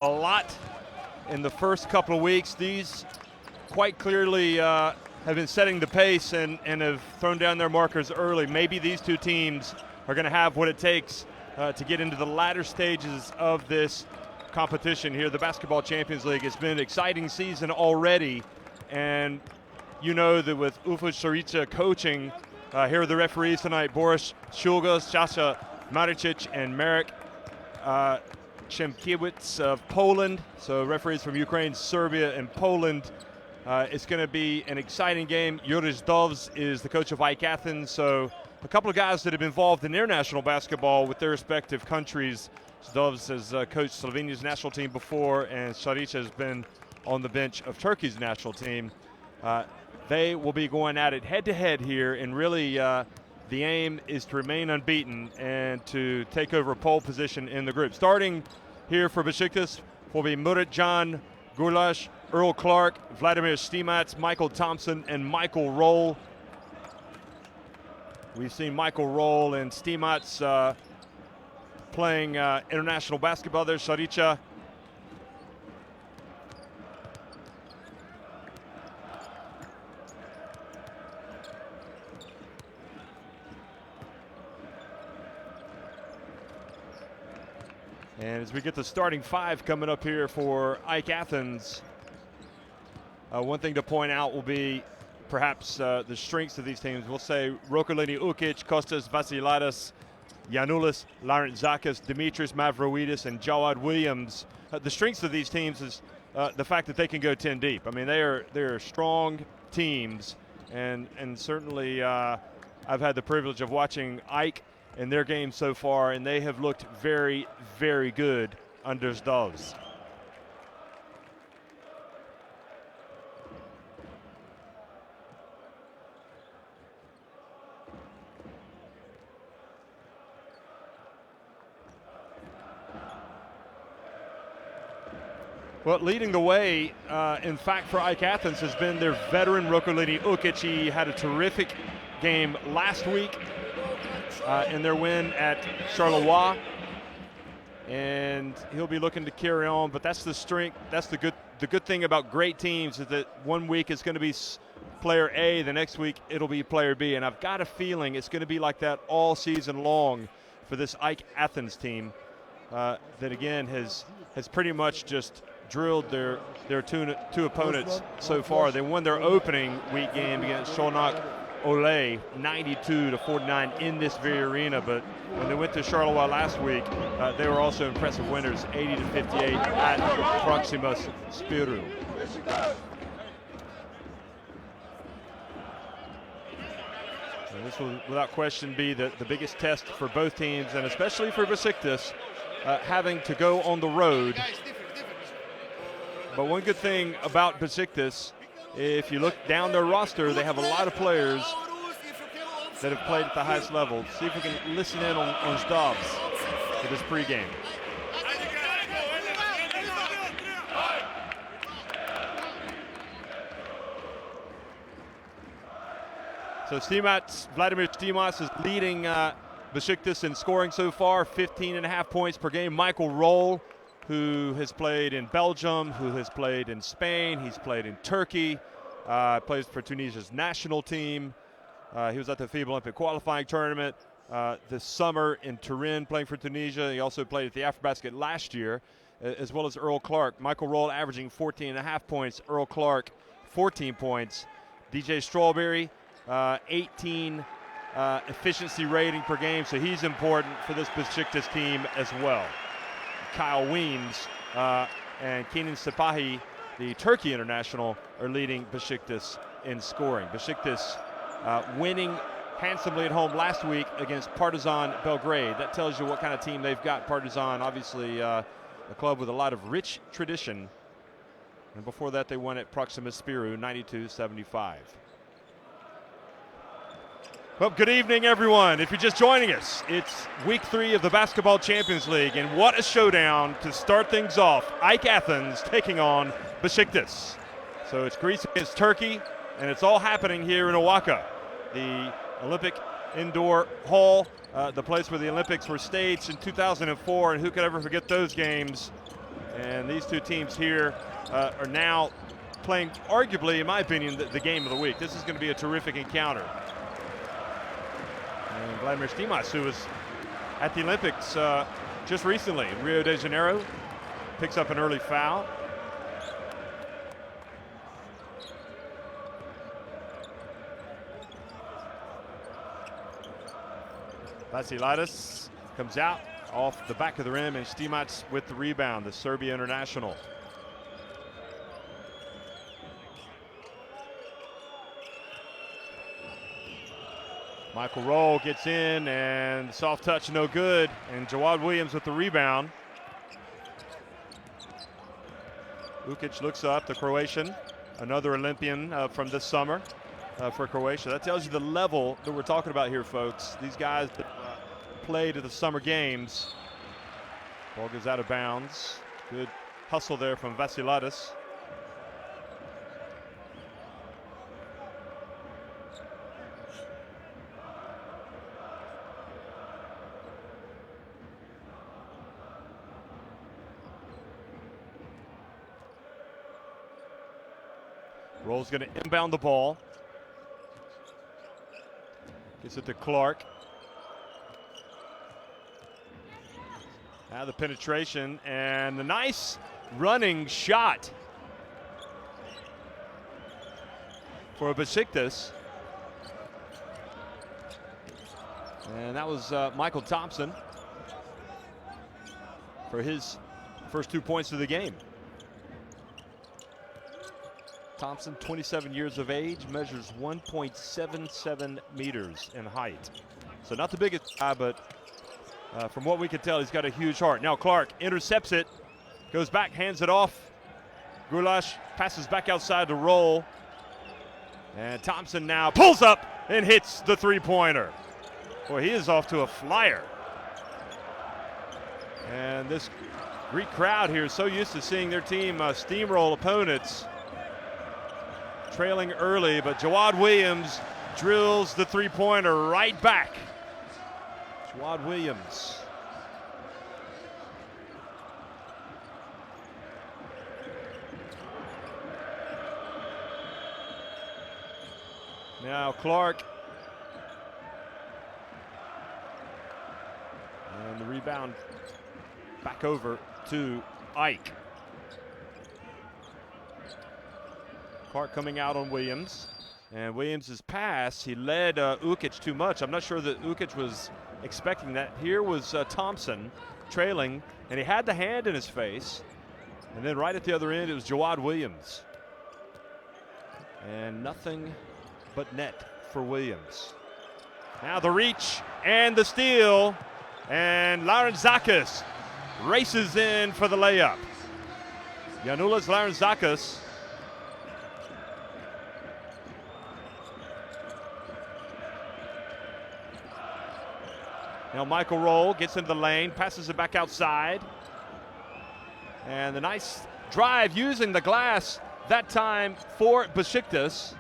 a lot in the first couple of weeks. These quite clearly have been setting the pace and have thrown down their markers early. Maybe these two teams are going to have what it takes to get into the latter stages of this competition here. The Basketball Champions League has been an exciting season already, and you know that with Ufo Sarica coaching, here are the referees tonight: Boris Shulgas, Jasha Maricic, and Marek Przemkiewicz of Poland. So referees from Ukraine, Serbia, and Poland. It's going to be an exciting game. Juris Dovs is the coach of AEK Athens. So a couple of guys that have been involved in international basketball with their respective countries. Dovs has coached Slovenia's national team before, and Saric has been on the bench of Turkey's national team. They will be going at it head-to-head here, and really the aim is to remain unbeaten and to take over pole position in the group. Starting here for Besiktas will be Muratcan Gulash, Earl Clark, Vladimir Stimac, Michael Thompson, and Michael Roll. We've seen Michael Roll and Stimac playing international basketball there. Sarica and as we get the starting five coming up here for AEK Athens, one thing to point out will be perhaps the strengths of these teams. We'll say Rokolini Ukic, Kostas Vasilidis, Yanulis Larentzakis, Dimitris Mavroidis, and Jawad Williams. The strengths of these teams is the fact that they can go 10 deep. I mean, they're strong teams, and certainly I've had the privilege of watching AEK in their game so far, and they have looked very, very good under Dovs. Well, leading the way, in fact, for AEK Athens has been their veteran Rokolini Ukic. He had a terrific game last week in their win at Charleroi, and he'll be looking to carry on. But that's the strength. That's the good thing about great teams is that one week it's going to be player A, the next week it'll be player B, and I've got a feeling it's going to be like that all season long for this AEK Athens team that again has pretty much just drilled their two opponents so far. They won their opening week game against Shonak Ole 92-49 in this very arena, but when they went to Charleroi last week, they were also impressive winners, 80-58 at Proximus Spiru. And this will, without question, be the biggest test for both teams, and especially for Besiktas, having to go on the road. But one good thing about Besiktas, if you look down their roster, they have a lot of players that have played at the highest level. See if we can listen in on Zdovs for this pregame. So Vladimir Stimac is leading Besiktas in scoring so far, 15.5 points per game. Michael Roll, who has played in Belgium, who has played in Spain, he's played in Turkey, plays for Tunisia's national team. He was at the FIBA Olympic qualifying tournament this summer in Turin playing for Tunisia. He also played at the AfroBasket last year, as well as Earl Clark. Michael Roll averaging 14.5 points, Earl Clark 14 points. DJ Strawberry, 18 efficiency rating per game, so he's important for this Besiktas team as well. Kyle Weems and Kenan Sepahi, the Turkey international, are leading Besiktas in scoring. Besiktas winning handsomely at home last week against Partizan Belgrade. That tells you what kind of team they've got. Partizan, obviously a club with a lot of rich tradition. And before that, they won at Proximus Spiru 92-75. Well, good evening, everyone. If you're just joining us, it's week 3 of the Basketball Champions League, and what a showdown to start things off. AEK Athens taking on Besiktas. So it's Greece against Turkey, and it's all happening here in Owaka, the Olympic Indoor Hall, the place where the Olympics were staged in 2004, and who could ever forget those games? And these two teams here are now playing, arguably, in my opinion, the game of the week. This is going to be a terrific encounter. And Vladimir Stimac, who was at the Olympics just recently in Rio de Janeiro, picks up an early foul. Vasilidis comes out off the back of the rim, and Stimac with the rebound, the Serbia international. Michael Roll gets in, and soft touch no good, and Jawad Williams with the rebound. Ukic looks up, the Croatian, another Olympian from this summer for Croatia. That tells you the level that we're talking about here, folks. These guys that played at the summer games. Ball goes out of bounds. Good hustle there from Vasilidis. Roll's going to inbound the ball. Gets it to Clark. Now the penetration and the nice running shot for Besiktas. And that was Michael Thompson for his first 2 points of the game. Thompson, 27 years of age, measures 1.77 meters in height. So not the biggest guy, but from what we can tell, he's got a huge heart. Now Clark intercepts it, goes back, hands it off. Goulash passes back outside to Roll. And Thompson now pulls up and hits the three-pointer. Boy, he is off to a flyer. And this Greek crowd here is so used to seeing their team steamroll opponents. Trailing early, but Jawad Williams drills the three-pointer right back. Jawad Williams. Now Clark. And the rebound back over to Ike. Clark coming out on Williams, and Williams' pass, he led Ukic too much. I'm not sure that Ukic was expecting that. Here was Thompson trailing, and he had the hand in his face, and then right at the other end it was Jawad Williams. And nothing but net for Williams. Now the reach and the steal, and Laurenzakis races in for the layup. Janulis Laurenzakis. Now Michael Roll gets into the lane, passes it back outside. And the nice drive using the glass that time for Besiktas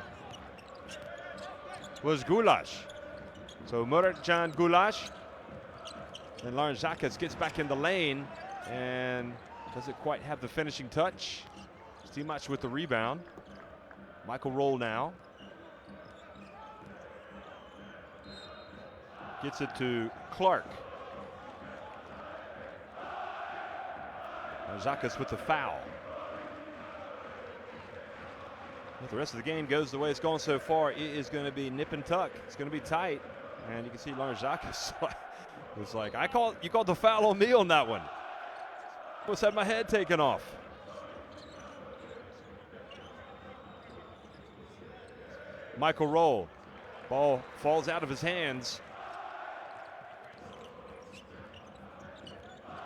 was Goulash. So Muratcan Goulash. And Laurenzakis gets back in the lane and doesn't quite have the finishing touch. Stimac with the rebound. Michael Roll now. Gets it to Clark. Zakis with the foul. If the rest of the game goes the way it's going so far, it is going to be nip and tuck. It's going to be tight. And you can see Lawrence Zakis was like, you called the foul on me on that one. Almost had my head taken off. Michael Roll. Ball falls out of his hands.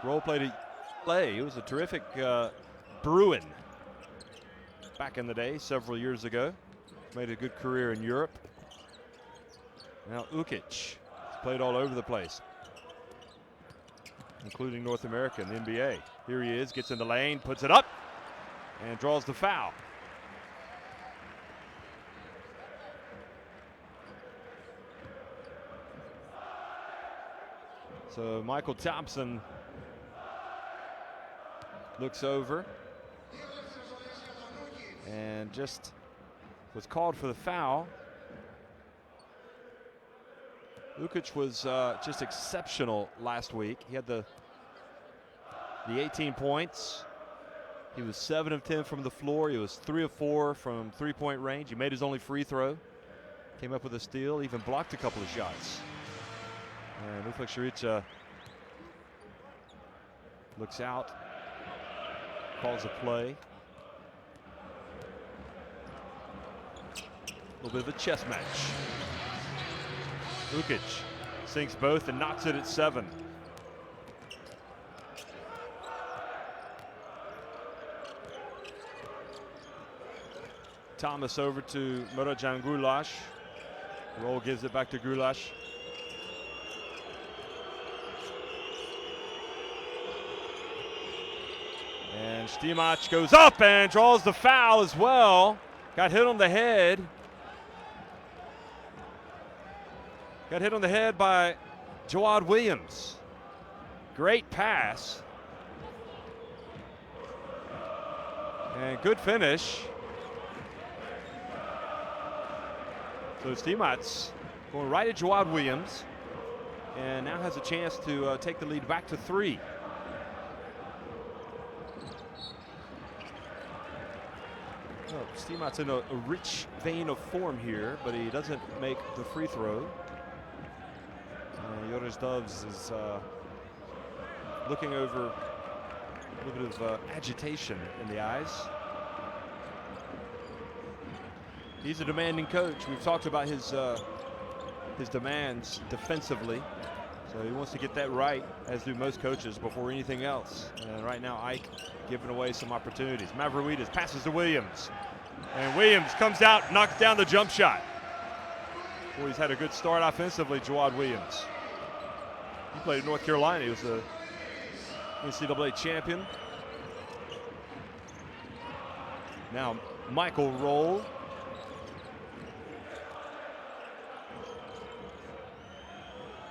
Roll played at LA. He was a terrific Bruin back in the day, several years ago. Made a good career in Europe. Now Ukic played all over the place, including North America and the NBA. Here he is, gets in the lane, puts it up, and draws the foul. So Michael Thompson looks over and just was called for the foul. Ukic was just exceptional last week. He had the 18 points. He was 7 of 10 from the floor. He was 3 of 4 from three-point range. He made his only free throw. Came up with a steal, even blocked a couple of shots. And Ufuk Šarića looks out, calls a play. A little bit of a chess match. Ukic sinks both and knocks it at 7. Thomas over to Muratcan Gulaş. Roll gives it back to Gulaş. And Stimac goes up and draws the foul as well. Got hit on the head. Got hit on the head by Jawad Williams. Great pass. And good finish. So Stimac going right at Jawad Williams and now has a chance to take the lead back to 3. Well, Stimac's in a rich vein of form here, but he doesn't make the free throw. Joris Doves is looking over a little bit of agitation in the eyes. He's a demanding coach. We've talked about his demands defensively. So he wants to get that right, as do most coaches, before anything else. And right now, Ike giving away some opportunities. Mavroidis passes to Williams. And Williams comes out, knocks down the jump shot. Boy, he's had a good start offensively, Jawad Williams. He played at North Carolina. He was the NCAA champion. Now, Michael Roll.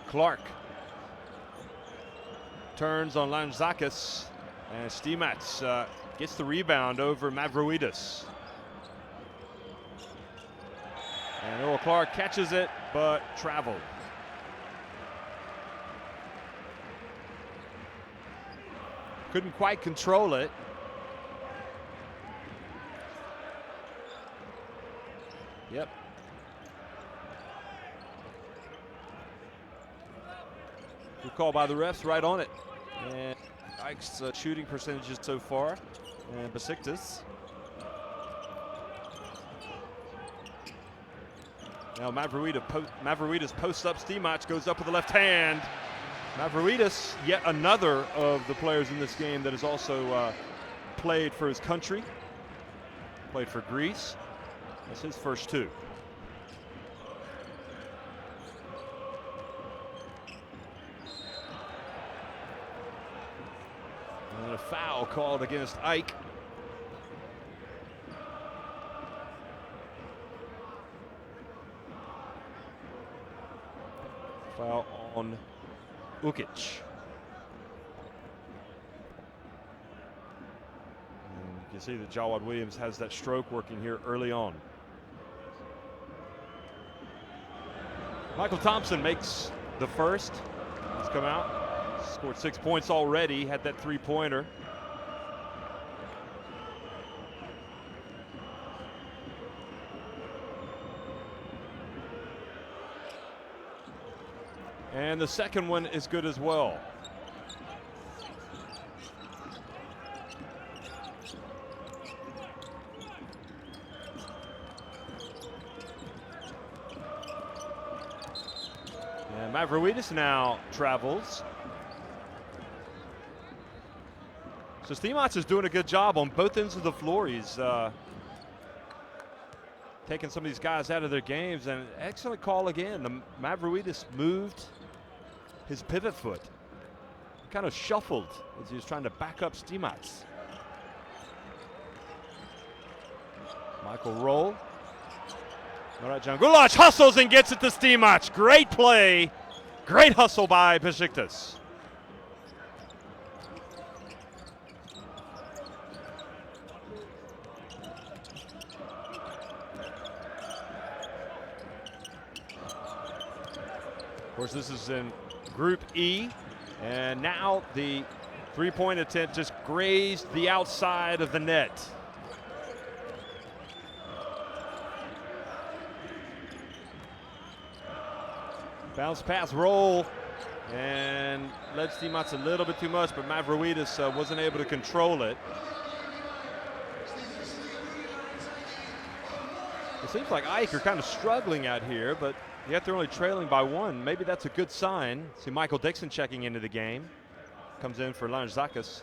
Clark turns on Lanzakis, and Stimac gets the rebound over Mavroidis. And Earl Clark catches it, but traveled. Couldn't quite control it. Yep. Good call by the refs, right on it. And Ike's shooting percentages so far. And Besiktas. Now Mavroidis posts up Stimac, goes up with the left hand. Mavroidis, yet another of the players in this game that has also played for his country. Played for Greece. That's his first 2. And a foul called against Ike. Foul on Ukic. And you can see that Jawad Williams has that stroke working here early on. Michael Thompson makes the first. He's come out. Scored 6 points already, had that 3-pointer. And the second one is good as well. And Mavroidis now travels. So Stimac is doing a good job on both ends of the floor. He's taking some of these guys out of their games, and an excellent call again. The Mavroidis moved his pivot foot. He kind of shuffled as he was trying to back up Stimac. Michael Roll. Muratcan Gulaş hustles and gets it to Stimac. Great play. Great hustle by Besiktas. Of course, this is in Group E, and now the three-point attempt just grazed the outside of the net. Bounce pass roll, and led Stimac a little bit too much, but Mavroidis wasn't able to control it. It seems like AEK are kind of struggling out here, but yet they're only trailing by one. Maybe that's a good sign. See Michael Dixon checking into the game. Comes in for Larentzakis.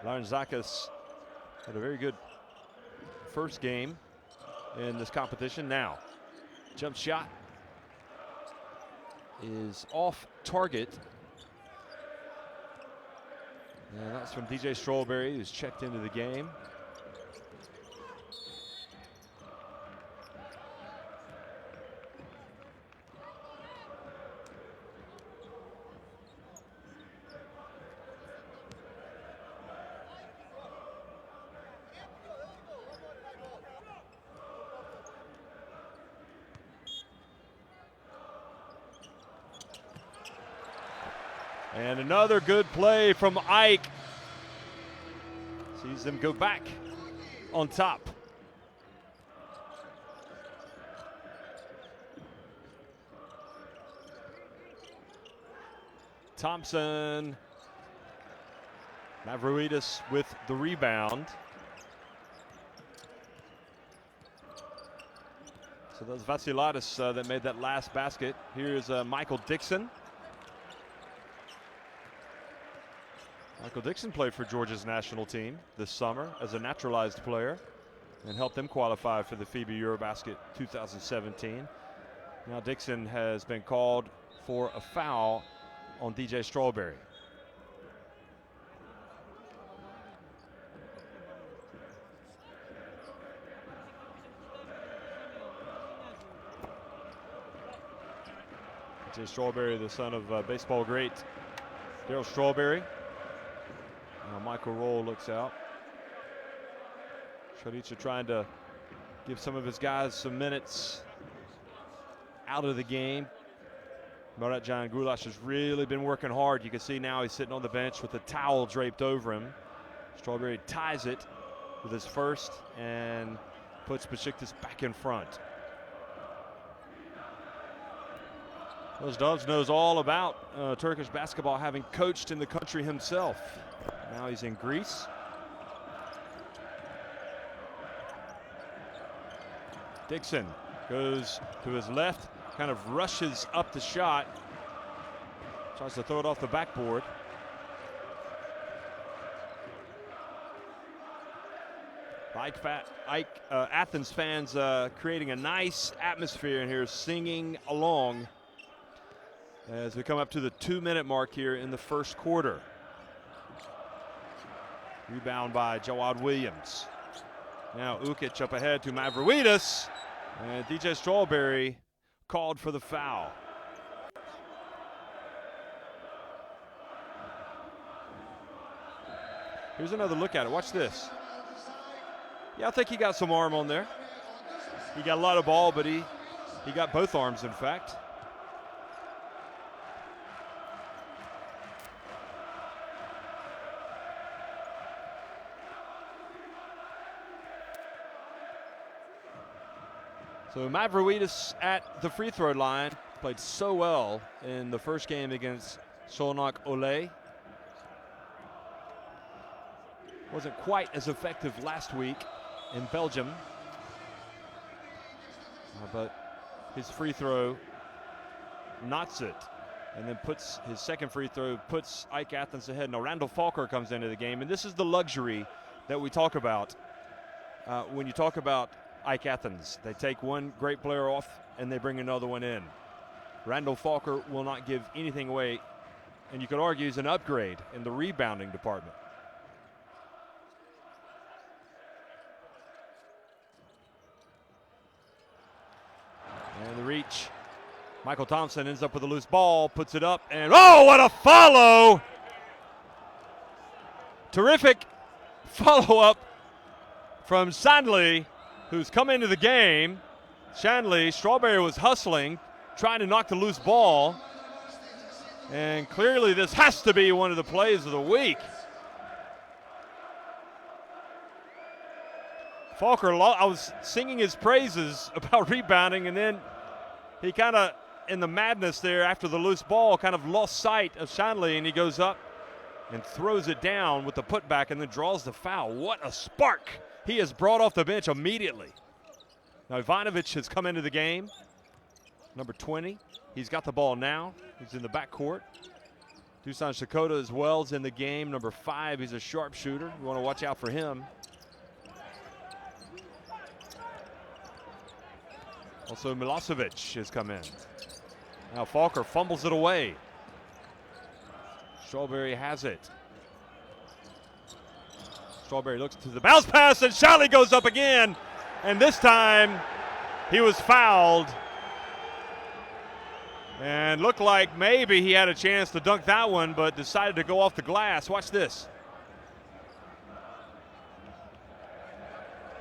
Larentzakis had a very good first game in this competition. Now, jump shot is off target. And that's from DJ Strawberry, who's checked into the game. And another good play from AEK. Sees them go back on top. Thompson. Mavroidis with the rebound. So that's Vassiladis that made that last basket. Here's Michael Dixon. Michael Dixon played for Georgia's national team this summer as a naturalized player and helped them qualify for the FIBA Eurobasket 2017. Now Dixon has been called for a foul on DJ Strawberry. DJ Strawberry, the son of baseball great Darryl Strawberry. Now Michael Roll looks out. Šarića trying to give some of his guys some minutes out of the game. Muratjan Gulash has really been working hard. You can see now he's sitting on the bench with a towel draped over him. Strawberry ties it with his first and puts Besiktas back in front. Those Doves knows all about Turkish basketball, having coached in the country himself. Now he's in Greece. Dixon goes to his left, kind of rushes up the shot, tries to throw it off the backboard. Athens fans creating a nice atmosphere in here, singing along as we come up to the 2-minute mark here in the first quarter. Rebound by Jawad Williams. Now Ukic up ahead to Mavroidis, and DJ Strawberry called for the foul. Here's another look at it. Watch this. Yeah, I think he got some arm on there. He got a lot of ball, but he got both arms, in fact. So Mavroidis at the free throw line played so well in the first game against Solnak Ole. Wasn't quite as effective last week in Belgium. But his free throw knots it, and then puts his second free throw, puts AEK Athens ahead. Now Randall Falker comes into the game, and this is the luxury that we talk about when you talk about AEK Athens. They take one great player off and they bring another one in. Randall Falker will not give anything away, and you could argue he's an upgrade in the rebounding department. And the reach. Michael Thompson ends up with a loose ball, puts it up, and oh, what a follow! Terrific follow-up from Shanley, who's come into the game. Shanley, Strawberry was hustling, trying to knock the loose ball. And clearly this has to be one of the plays of the week. Falker, I was singing his praises about rebounding, and then he kind of, in the madness there after the loose ball, kind of lost sight of Shanley, and he goes up and throws it down with the putback and then draws the foul. What a spark he has brought off the bench immediately. Now Ivanovic has come into the game, number 20. He's got the ball now. He's in the backcourt. Dusan Shikoda as well is in the game, number 5. He's a sharpshooter. You want to watch out for him. Also Milosevic has come in. Now Falker fumbles it away. Strawberry has it. Strawberry looks to the bounce pass, and Shanley goes up again. And this time he was fouled. And looked like maybe he had a chance to dunk that one, but decided to go off the glass. Watch this.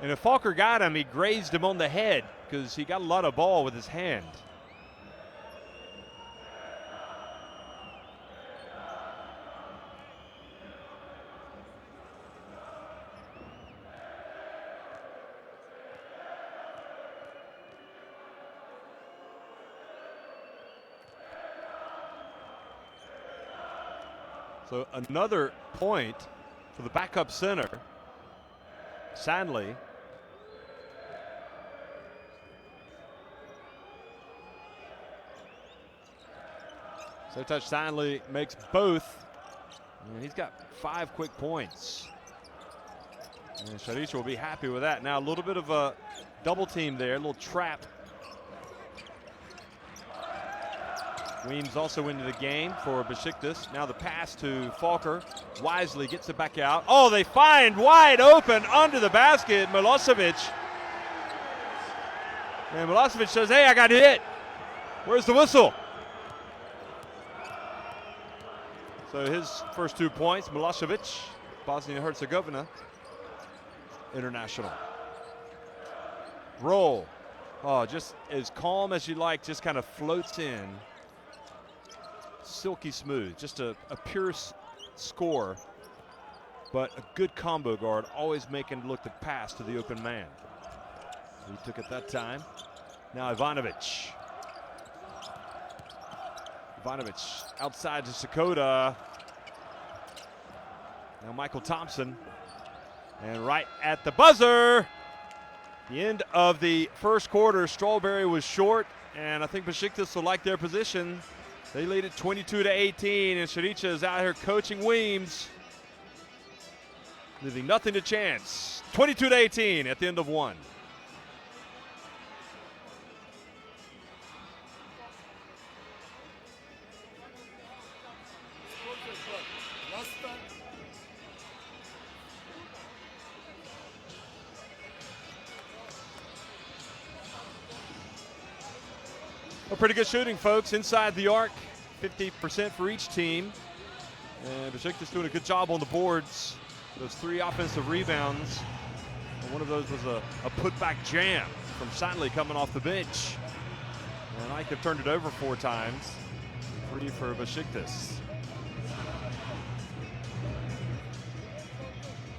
And if Falker got him, he grazed him on the head because he got a lot of ball with his hand. So another point for the backup center, Shanley. So touch Shanley makes both, and he's got 5 quick points. And Sharicha will be happy with that. Now a little bit of a double team there, a little trap. Weems also into the game for Besiktas. Now the pass to Falker. Wisely gets it back out. Oh, they find wide open under the basket, Milosevic. And Milosevic says, hey, I got hit. Where's the whistle? So his first 2 points, Milosevic, Bosnia-Herzegovina international. Roll. Oh, just as calm as you like, just kind of floats in. Silky smooth, just a pure score, but a good combo guard, always making look to pass to the open man. He took it that time. Now Ivanovic. Ivanovic outside to Shikoda. Now Michael Thompson. And right at the buzzer, the end of the first quarter, Strawberry was short, and I think Besiktas will like their position. They lead it 22-18, and Sharicha is out here coaching Weems, leaving nothing to chance. 22-18 at the end of 1. Well, pretty good shooting, folks, inside the arc, 50% for each team. And Besiktas doing a good job on the boards. Those 3 offensive rebounds. And one of those was a putback jam from Shanley coming off the bench. And AEK turned it over 4 times. 3 for Besiktas.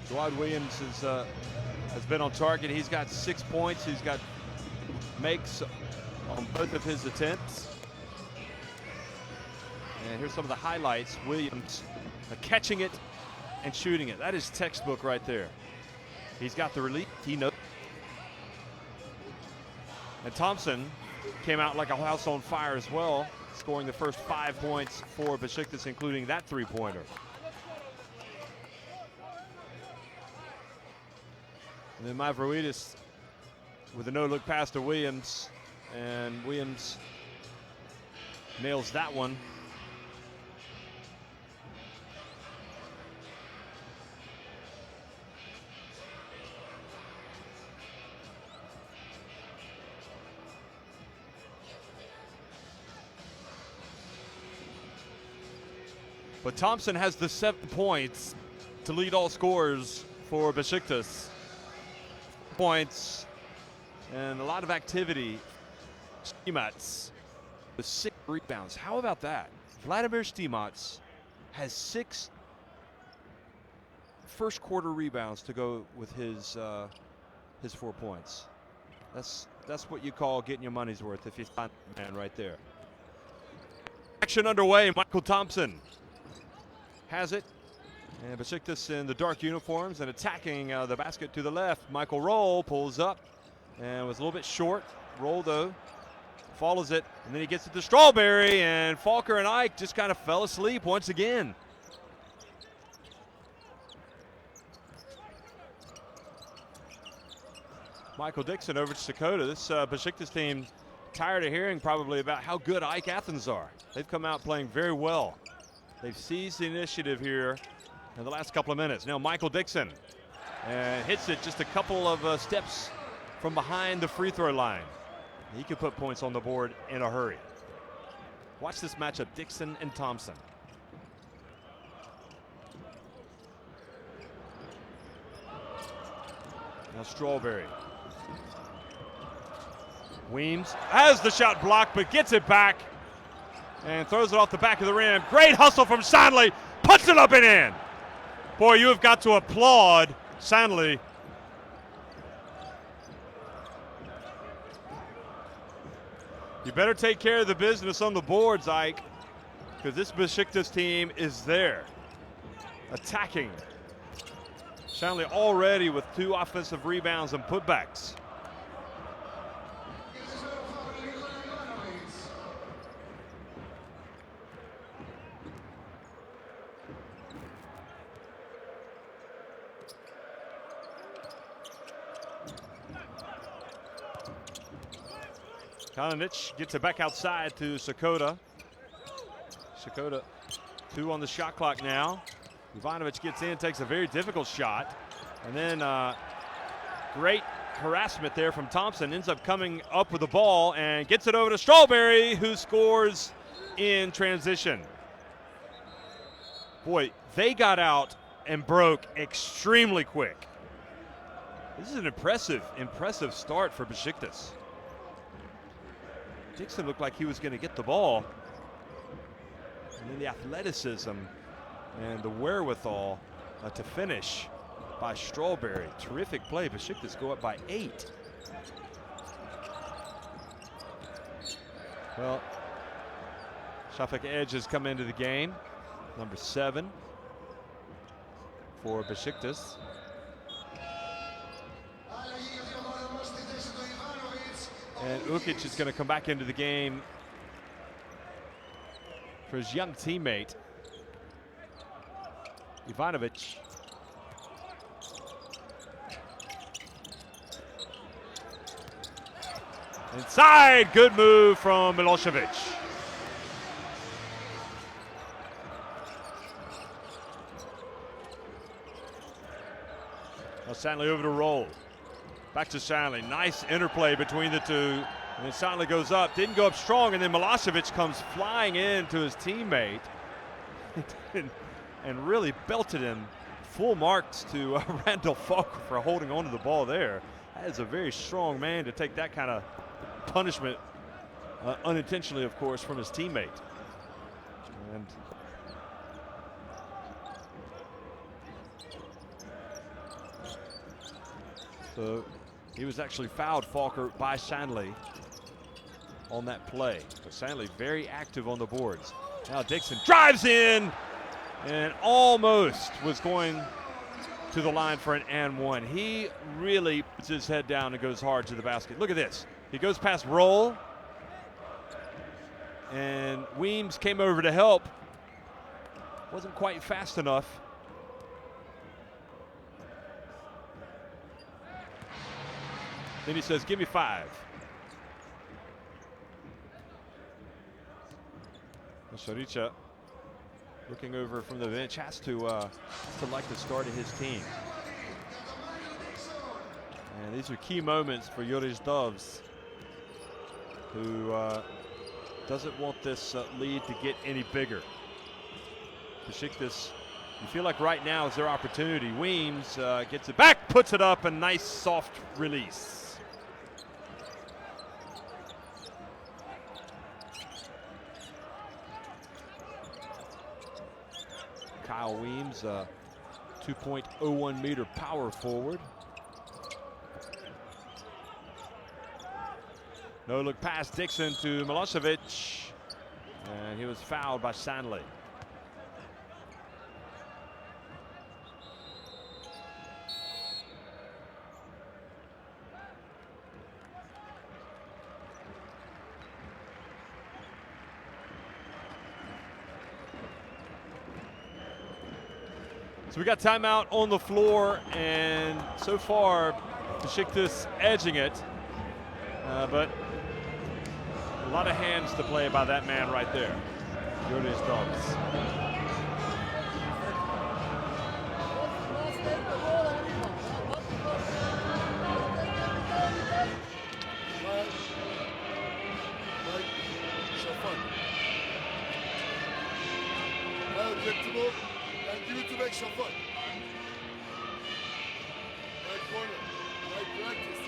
Dwight Williams has been on target. He's got 6 points. He's got makes on both of his attempts. And here's some of the highlights. Williams catching it and shooting it. That is textbook right there. He's got the release. He knows. And Thompson came out like a house on fire as well, scoring the first 5 points for Besiktas, including that 3-pointer. And then Mavroidis with a no-look pass to Williams. And Williams nails that one. But Thompson has the 7 points to lead all scorers for Besiktas. Points and a lot of activity. Schemats with 6 rebounds. How about that? Vladimir Stimac has 6 first quarter rebounds to go with his 4 points. That's what you call getting your money's worth if you find the man right there. Action underway. Michael Thompson has it. And Besiktas in the dark uniforms and attacking the basket to the left. Michael Roll pulls up and was a little bit short. Roll, though, follows it, and then he gets it to Strawberry, and Falker and Ike just kind of fell asleep once again. Michael Dixon over to Sakota. This Besiktas team tired of hearing probably about how good Ike Athens are. They've come out playing very well. They've seized the initiative here in the last couple of minutes. Now Michael Dixon hits it just a couple of steps from behind the free throw line. He could put points on the board in a hurry. Watch this matchup, Dixon and Thompson. Now Strawberry. Weems has the shot blocked, but gets it back and throws it off the back of the rim. Great hustle from Sandley, puts it up and in. Boy, you have got to applaud Sandley. You better take care of the business on the boards, Ike, because this Besiktas team is there, attacking. Shanley already with 2 offensive rebounds and putbacks. Kalinic gets it back outside to Sakota. Sakota 2 on the shot clock now. Ivanovic gets in, takes a very difficult shot. And then great harassment there from Thompson. Ends up coming up with the ball and gets it over to Strawberry, who scores in transition. Boy, they got out and broke extremely quick. This is an impressive start for Besiktas. Dixon looked like he was going to get the ball. And then the athleticism and the wherewithal to finish by Strawberry. Terrific play. Besiktas go up by 8. Well, Shafik Edge has come into the game. Number 7 for Besiktas. And Ukic is going to come back into the game for his young teammate, Ivanovic. Inside, good move from Milosevic. Now Stanley over to Roll. Back to Stanley. Nice interplay between the two. And then Stanley goes up, didn't go up strong, and then Milosevic comes flying in to his teammate and really belted him. Full marks to Randall Falk for holding on to the ball there. That is a very strong man to take that kind of punishment, unintentionally, of course, from his teammate. And so he was actually fouled, Falker, by Shanley on that play. But Shanley very active on the boards. Now Dixon drives in and almost was going to the line for an and one. He really puts his head down and goes hard to the basket. Look at this. He goes past Roll, and Weems came over to help. Wasn't quite fast enough. Then he says, give me 5. Sharicha, looking over from the bench, has to like the start of his team. And these are key moments for Joris Doves, who doesn't want this lead to get any bigger. Besiktas, you feel like right now is their opportunity. Weems gets it back, puts it up, a nice soft release. Kyle Weems, 2.01 meter power forward. No look pass Dixon to Milosevic, and he was fouled by Sandley. So we got timeout on the floor, and so far Besiktas edging it, but a lot of hands to play by that man right there, Julius Dobbs. And give it to make Shafak. Right corner, right practice.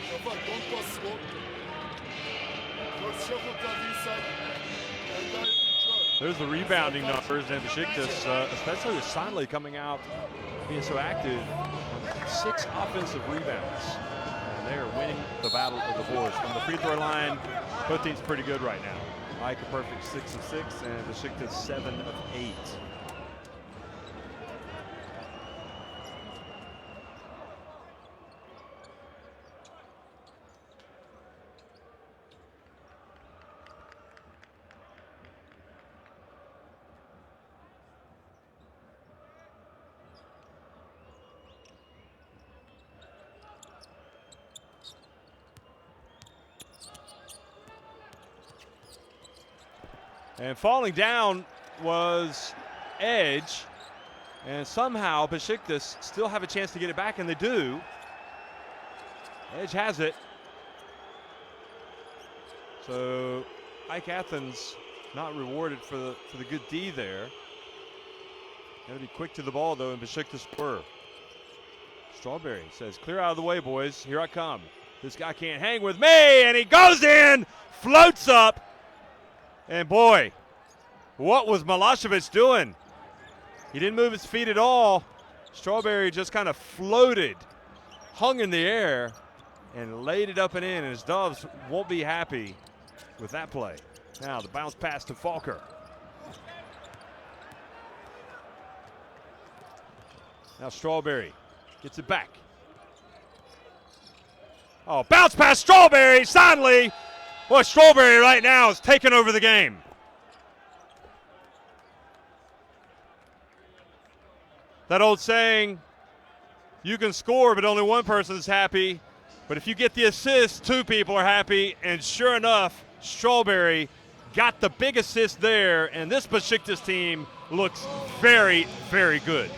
Shafak, don't pass slow. First Shafak down inside. And then there's the rebounding numbers, and Besiktas, especially with Sandley coming out, being so active, 6 offensive rebounds. And they are winning the battle of the boards. From the free throw line, both teams pretty good right now. AEK a perfect 6 of 6, and Besiktas 7 of 8. And falling down was Edge, and somehow Besiktas still have a chance to get it back, and they do. Edge has it. So AEK Athens not rewarded for the good D there. Got to be quick to the ball though, and Besiktas were. Strawberry says, "Clear out of the way, boys. Here I come. This guy can't hang with me," and he goes in, floats up. And boy, what was Milosevic doing? He didn't move his feet at all. Strawberry just kind of floated, hung in the air, and laid it up and in. And his Doves won't be happy with that play. Now the bounce pass to Falker. Now Strawberry gets it back. Oh, bounce pass Strawberry, Sandley. Boy, Strawberry right now is taking over the game. That old saying, you can score, but only one person is happy. But if you get the assist, 2 people are happy. And sure enough, Strawberry got the big assist there. And this Besiktas team looks very, very good.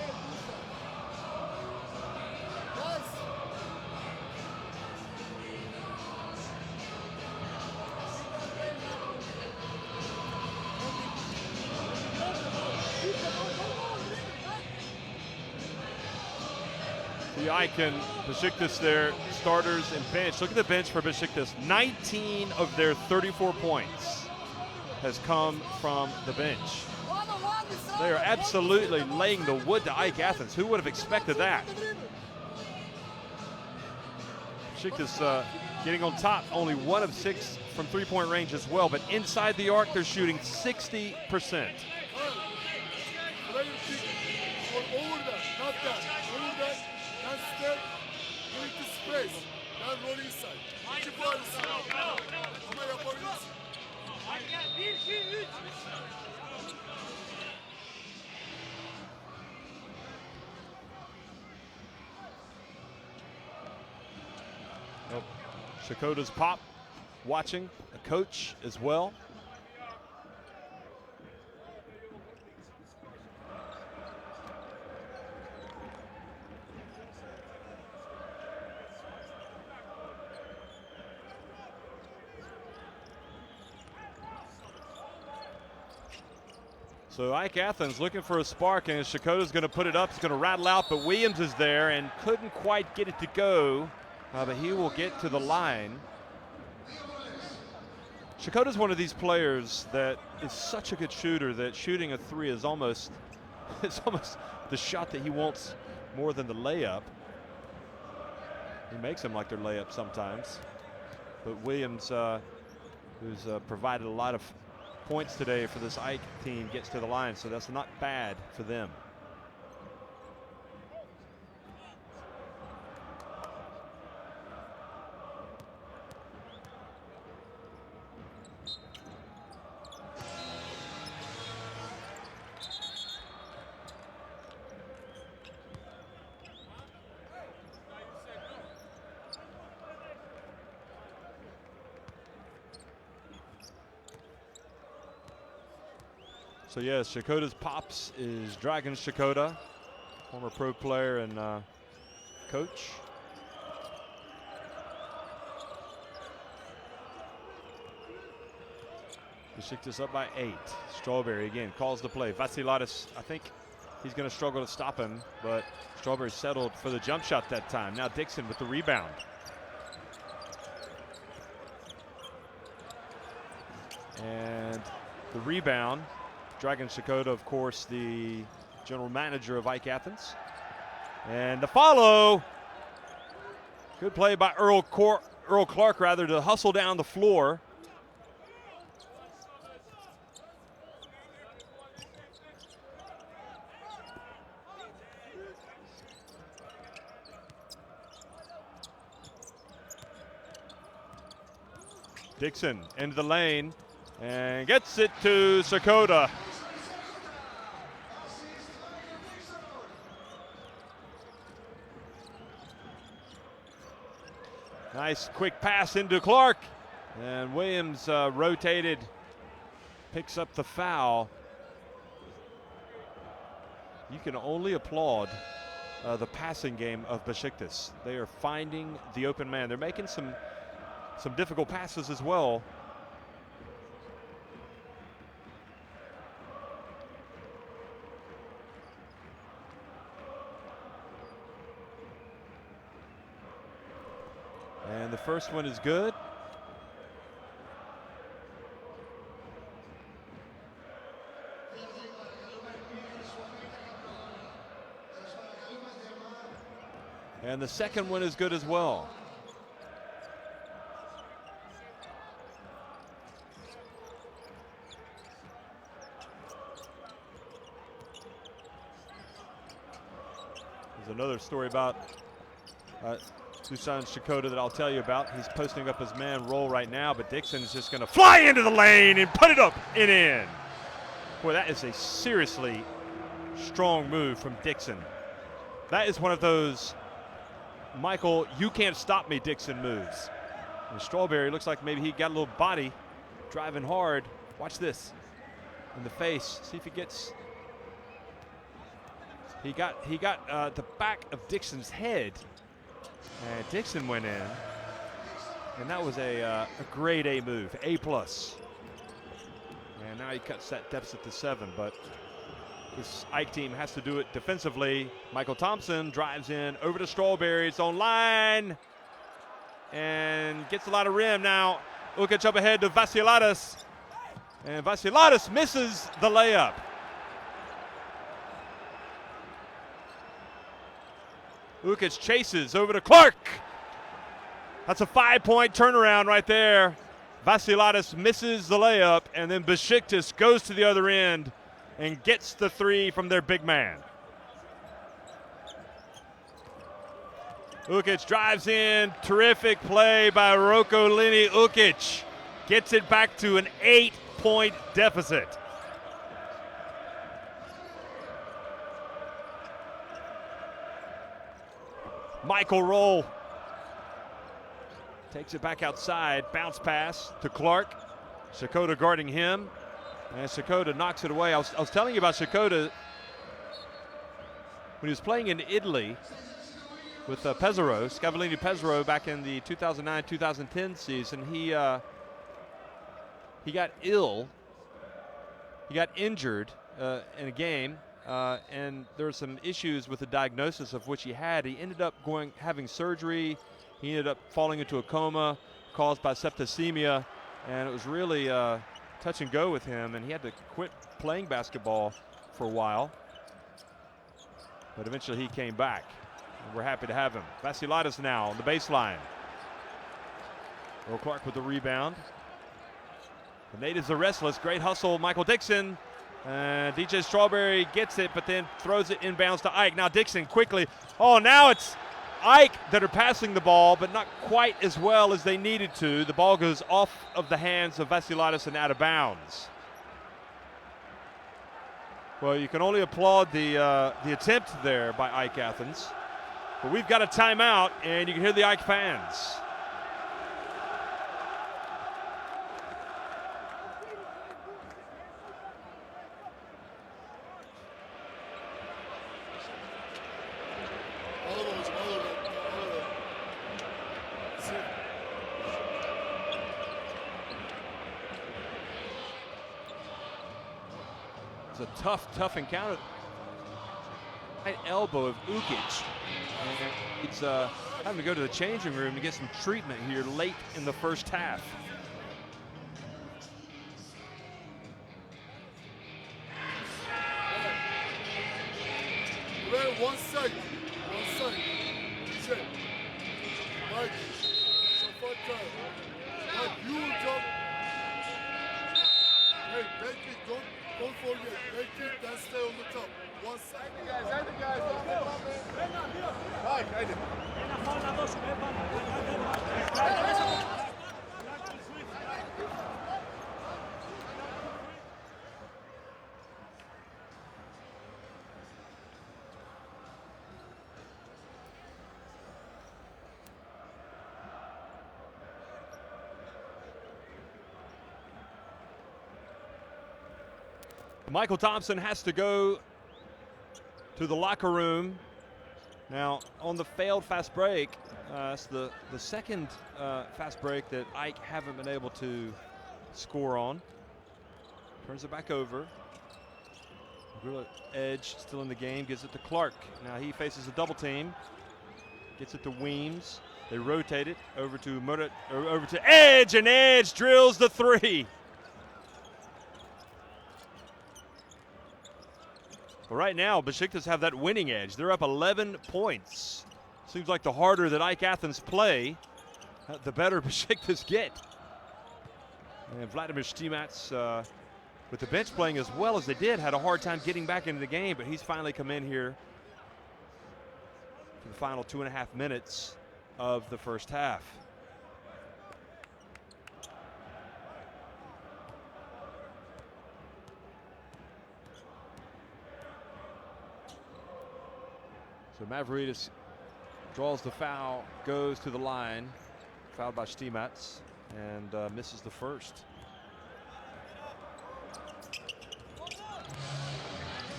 The AEK and Besiktas, their starters and bench. Look at the bench for Besiktas. 19 of their 34 points has come from the bench. They are absolutely laying the wood to AEK Athens. Who would have expected that? Besiktas getting on top, only 1 of 6 from three-point range as well, but inside the arc, they're shooting 60%. Shakota's pop, watching, a coach as well. So AEK Athens looking for a spark, and Shakota's going to put it up. He's going to rattle out, but Williams is there and couldn't quite get it to go. But he will get to the line. Shakota's one of these players that is such a good shooter that shooting a three is almost, it's almost the shot that he wants more than the layup. He makes them like their layup sometimes. But Williams, who's provided a lot of points today for this AEK team, gets to the line, so that's not bad for them. So yes, Shakota's pops is Dragon Shakota, former pro player and coach. Besiktas up by 8. Strawberry again calls the play. Vasilatis, I think he's going to struggle to stop him, but Strawberry settled for the jump shot that time. Now Dixon with the rebound. And the rebound. Dragon Shakota, of course, the general manager of AEK Athens. And the follow. Good play by Earl Clark, rather, to hustle down the floor. Dixon into the lane and gets it to Shakota. Nice quick pass into Clark, and Williams rotated, picks up the foul. You can only applaud the passing game of Besiktas. They are finding the open man. They're making some difficult passes as well. And the first one is good. And the second one is good as well. There's another story about Dusan Shakota that I'll tell you about. He's posting up his man roll right now, but Dixon's just going to fly into the lane and put it up and in. Boy, that is a seriously strong move from Dixon. That is one of those, Michael, you can't stop me Dixon moves. And Strawberry looks like maybe he got a little body driving hard. Watch this in the face. See if he gets. He got the back of Dixon's head. And Dixon went in, and that was a grade A move, A+. And now he cuts that deficit to 7, but this AEK team has to do it defensively. Michael Thompson drives in over to Strawberry, it's on line, and gets a lot of rim now. Ukic up ahead to Vasilatis, and Vasilatis misses the layup. Ukic chases over to Clark. That's a 5-point turnaround right there. Vasilatis misses the layup, and then Besiktas goes to the other end and gets the 3 from their big man. Ukic drives in. Terrific play by Roko Lini Ukic. Gets it back to an 8-point deficit. Michael Roll takes it back outside. Bounce pass to Clark. Shakota guarding him. And Shakota knocks it away. I was telling you about Shakota when he was playing in Italy with Pesaro, Scavallini Pesaro, back in the 2009-2010 season. He got ill. He got injured in a game. And there were some issues with the diagnosis of which he had. He ended up having surgery. He ended up falling into a coma caused by septicemia. and it was really touch and go with him, and he had to quit playing basketball for a while. But eventually he came back. And we're happy to have him. Besiktas now on the baseline. Earl Clark with the rebound. The natives are restless. Great hustle, Michael Dixon. DJ Strawberry gets it, but then throws it inbounds to Ike. Now Dixon quickly. Oh, now it's Ike that are passing the ball, but not quite as well as they needed to. The ball goes off of the hands of Besiktas and out of bounds. Well, you can only applaud the attempt there by Ike Athens. But we've got a timeout, and you can hear the Ike fans. It's a tough encounter. Right elbow of Ukic. And it's having to go to the changing room to get some treatment here late in the first half. One side. Check. Mike, so far time. Mike, you will jump. Hey, make it, don't forget. Make it, then stay on the top. One side. Hadi guys. Mike, hadi. Michael Thompson has to go to the locker room. Now, on the failed fast break, it's the second fast break that Ike haven't been able to score on. Turns it back over. Edge still in the game, gives it to Clark. Now he faces a double team. Gets it to Weems. They rotate it over to Edge, and Edge drills the three. But right now, Besiktas have that winning edge. They're up 11 points. Seems like the harder that Ike Athens play, the better Besiktas get. And Vladimir Stimac, with the bench playing as well as they did, had a hard time getting back into the game, but he's finally come in here for the final 2.5 minutes of the first half. So Mavridis draws the foul, goes to the line, fouled by Stimac, and misses the first.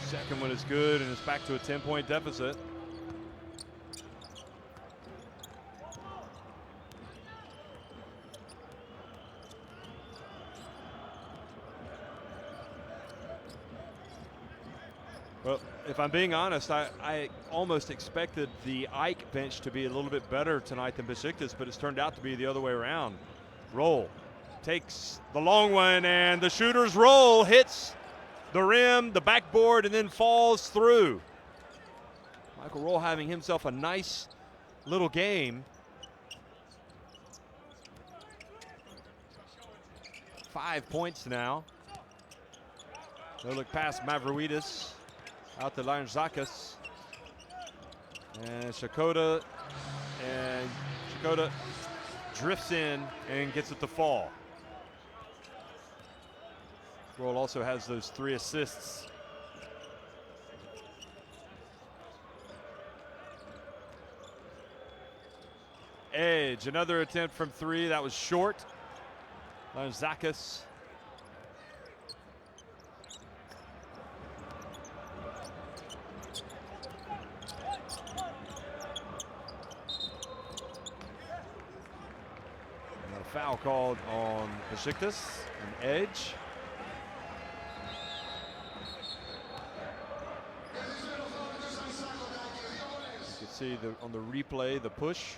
Second one is good, and it's back to a 10-point deficit. Well, if I'm being honest, I almost expected the Ike bench to be a little bit better tonight than Besiktas, but it's turned out to be the other way around. Roll takes the long one, and the shooter's roll hits the rim, the backboard, and then falls through. Michael Roll having himself a nice little game. 5 points now. No look past Mavridis. Out to Lanzakis. And Shakota drifts in and gets it to fall. Roll also has those 3 assists. Edge, another attempt from 3. That was short. Lanzakis. Foul called on Besiktas, an edge. You can see on the replay the push.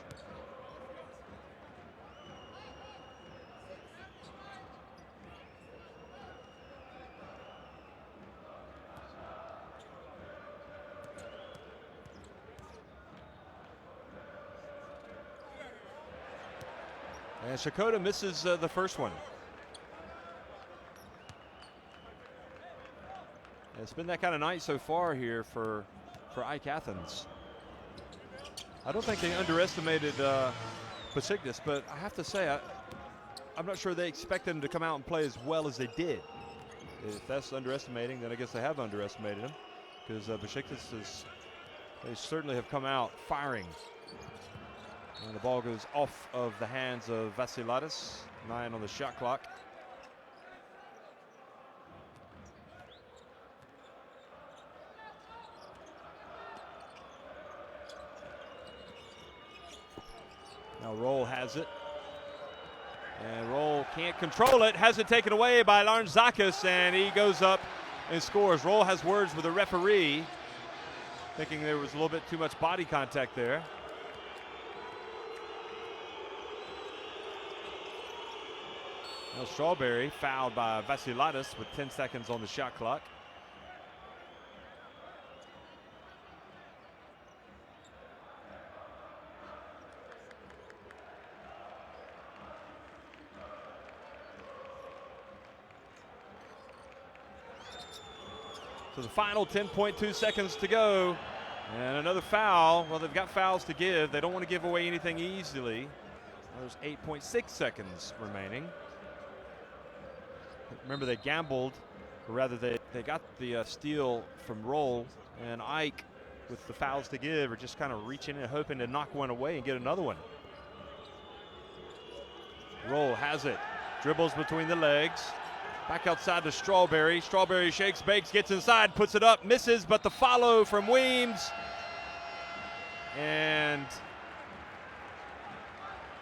And Shikoda misses the first one. And it's been that kind of night so far here for AEK Athens. I don't think they underestimated Besiktas, but I have to say, I'm not sure they expected them to come out and play as well as they did. If that's underestimating, then I guess they have underestimated them, because Besiktas they certainly have come out firing. And the ball goes off of the hands of Vassiladis, 9 on the shot clock. Now Roll has it. And Roll can't control it, has it taken away by Larnzakis, and he goes up and scores. Roll has words with the referee, thinking there was a little bit too much body contact there. Now Strawberry fouled by Vassiladis with 10 seconds on the shot clock. So the final 10.2 seconds to go, and another foul. Well, they've got fouls to give. They don't want to give away anything easily. There's 8.6 seconds remaining. Remember, they gambled, or rather they got the steal from Roll, and AEK, with the fouls to give, are just kind of reaching and hoping to knock one away and get another one. Roll has it, dribbles between the legs. Back outside to Strawberry. Strawberry shakes, bakes, gets inside, puts it up, misses, but the follow from Weems. And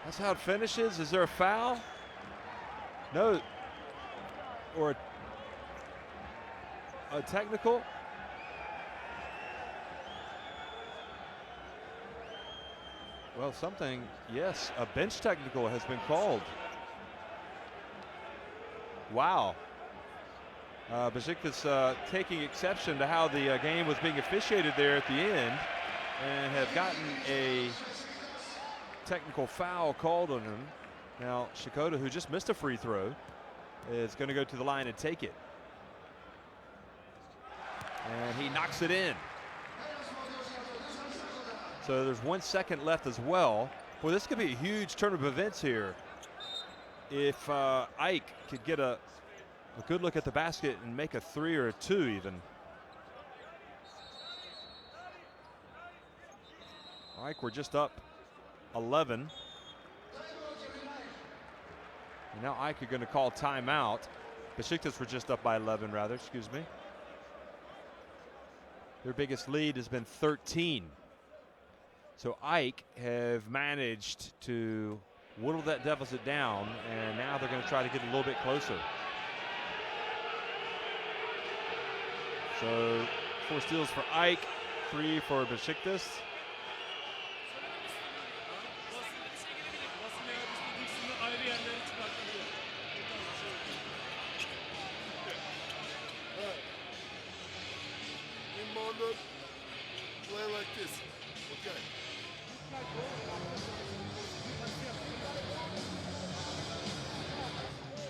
that's how it finishes. Is there a foul? No. Or a technical? Well, something, yes, a bench technical has been called. Wow. Besiktas taking exception to how the game was being officiated there at the end, and have gotten a technical foul called on him. Now, Shikoda, who just missed a free throw, is going to go to the line and take it. And he knocks it in. So there's 1 second left as well. Boy, this could be a huge turn of events here. If AEK could get a good look at the basket and make a 3 or a 2 even. AEK, we're just up 11. And now AEK are going to call timeout. Besiktas were just up by 11, rather, excuse me. Their biggest lead has been 13. So AEK have managed to whittle that deficit down, and now they're going to try to get a little bit closer. So 4 steals for AEK, 3 for Besiktas. Inbounder, play like this. Okay.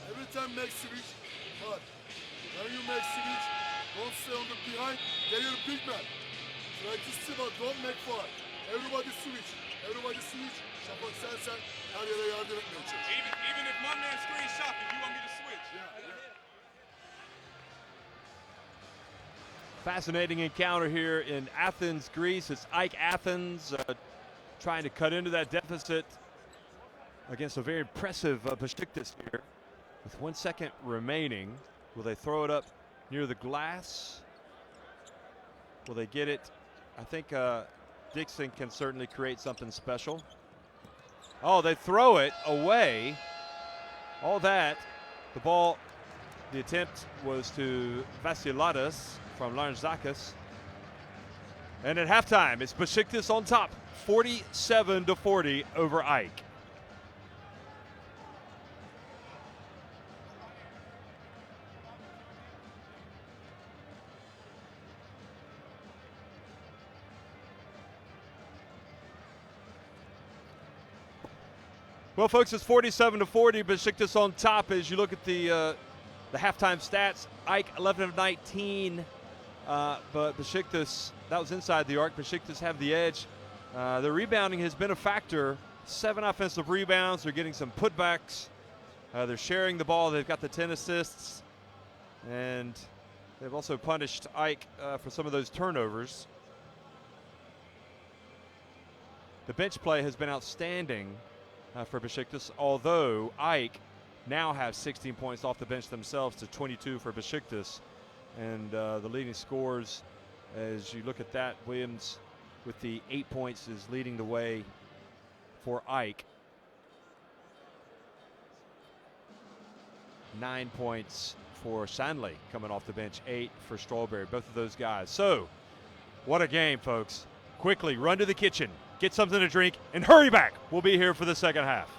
Every time make switch, but when you make switch, don't stay on the behind, get your big man. Try to see, but don't make far. Everybody switch. Everybody switch. Şafak sen her yere yardım etmeye çalış. Even if my man screen shot, if you want me to switch. Yeah. Fascinating encounter here in Athens, Greece. It's AEK Athens trying to cut into that deficit against a very impressive Besiktas here. With 1 second remaining, will they throw it up near the glass? Will they get it? I think Dixon can certainly create something special. Oh, they throw it away. All that. The ball, the attempt was to Vassiladis from Larnzakis. And at halftime, it's Besiktas on top, 47-40 over AEK. Well, folks, it's 47-40. Besiktas on top as you look at the halftime stats. AEK 11 of 19, but Besiktas, that was inside the arc. Besiktas have the edge. The rebounding has been a factor. 7 offensive rebounds. They're getting some putbacks. They're sharing the ball. They've got the 10 assists. And they've also punished AEK for some of those turnovers. The bench play has been outstanding for Besiktas, although AEK now have 16 points off the bench themselves to 22 for Besiktas. And the leading scorers, as you look at that, Williams with the 8 points is leading the way for AEK. 9 points for Shanley coming off the bench, 8 for Strawberry, both of those guys. So, what a game, folks. Quickly, run to the kitchen, get something to drink, and hurry back. We'll be here for the second half.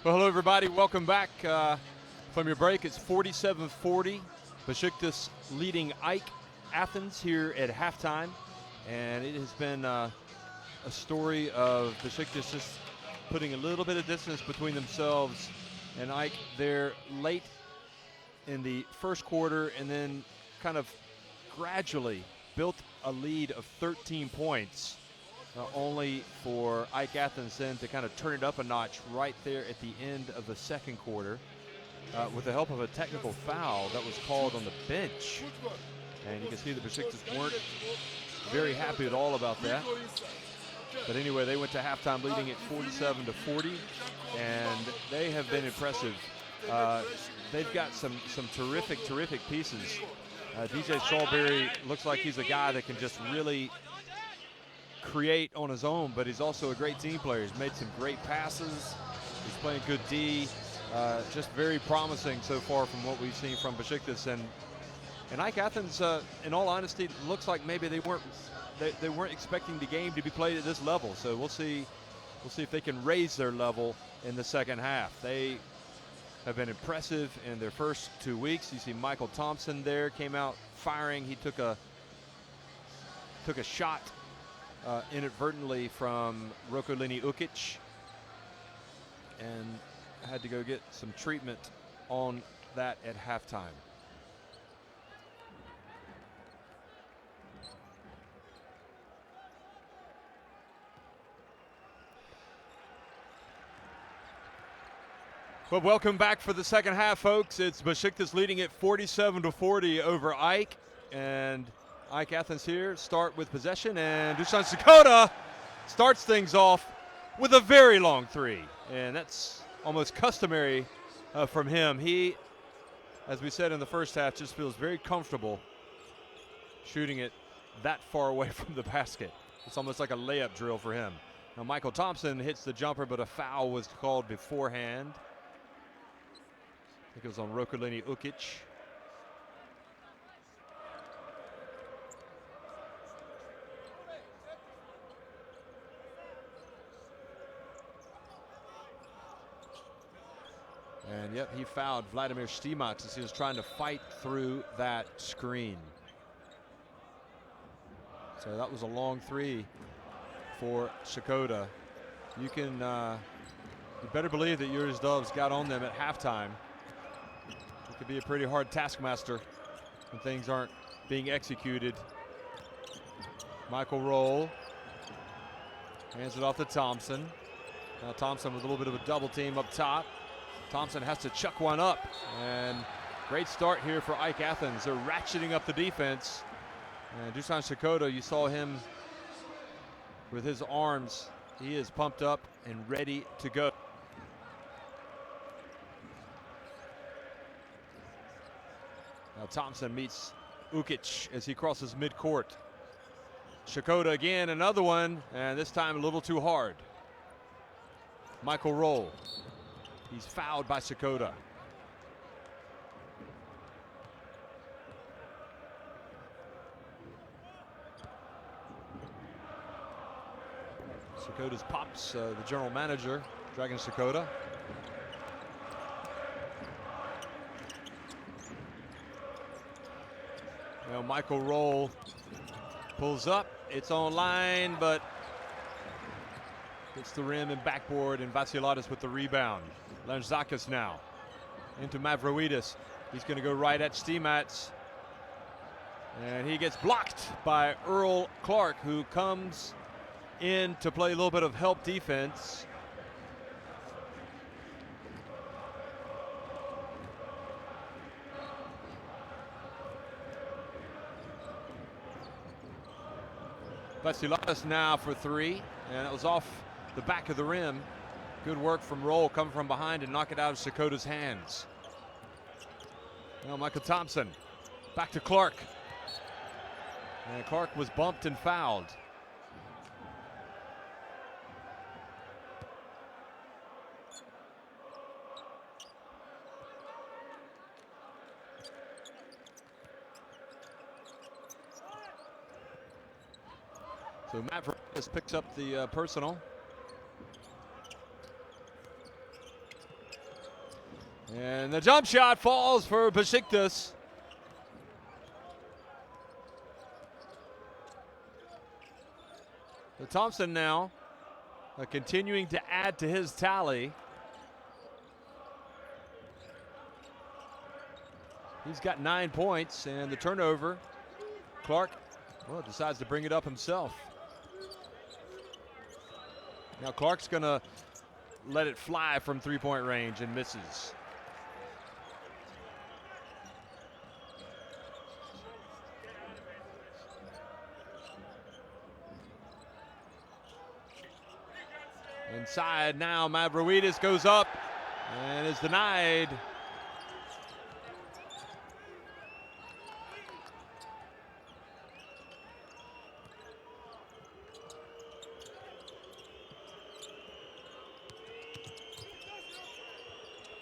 Well, hello everybody. Welcome back from your break. It's 47-40. Besiktas leading AEK Athens here at halftime, and it has been a story of Besiktas just putting a little bit of distance between themselves and AEK. They're late in the first quarter and then kind of gradually built a lead of 13 points, only for AEK Athens then to kind of turn it up a notch right there at the end of the second quarter with the help of a technical foul that was called on the bench. And you can see the Besiktas weren't very happy at all about that. But anyway, they went to halftime leading at 47-40, and they have been impressive. They've got some terrific pieces. DJ Salisbury looks like he's a guy that can just really create on his own, but he's also a great team player. He's made some great passes. He's playing good D. Just very promising so far from what we've seen from Besiktas. And AEK Athens, in all honesty, looks like maybe they weren't expecting the game to be played at this level. So we'll see if they can raise their level in the second half. They have been impressive in their first 2 weeks. You see Michael Thompson there, came out firing. He took a shot inadvertently from Rokolini Ukic and had to go get some treatment on that at halftime. Well, welcome back for the second half, folks. It's Besiktas leading at 47-40 over AEK, and AEK Athens here start with possession, and Dusan Sakota starts things off with a very long three, and that's almost customary from him. He, as we said in the first half, just feels very comfortable shooting it that far away from the basket. It's almost like a layup drill for him. Now Michael Thompson hits the jumper, but a foul was called beforehand. I think it was on Rokolini Ukic. And yep, he fouled Vladimir Stimac as he was trying to fight through that screen. So that was a long three for Sakota. You better believe that Yuri's Doves got on them at halftime. It could be a pretty hard taskmaster when things aren't being executed. Michael Roll hands it off to Thompson. Now Thompson with a little bit of a double team up top. Thompson has to chuck one up, and great start here for AEK Athens. They're ratcheting up the defense. And Dusan Sakota, you saw him with his arms. He is pumped up and ready to go. Now Thompson meets Ukic as he crosses midcourt. Sakota again, another one, and this time a little too hard. Michael Roll. He's fouled by Sakota. Sakota's Pops, the general manager, dragging Sakota. Now Michael Roll pulls up. It's on line, but hits the rim and backboard, and Vassiladis with the rebound. Lanzakis now into Mavroidis. He's going to go right at Stimac, and he gets blocked by Earl Clark, who comes in to play a little bit of help defense. Vassiladis now for three, and it was off the back of the rim. Good work from Roll, coming from behind and knock it out of Sakota's hands. Now Michael Thompson, back to Clark. And Clark was bumped and fouled. So Mavroidis picks up the personal. And the jump shot falls for Besiktas. So Thompson now continuing to add to his tally. He's got 9 points, and the turnover, Clark, well, decides to bring it up himself. Now Clark's gonna let it fly from three-point range and misses. Inside now, Mavroidis goes up and is denied.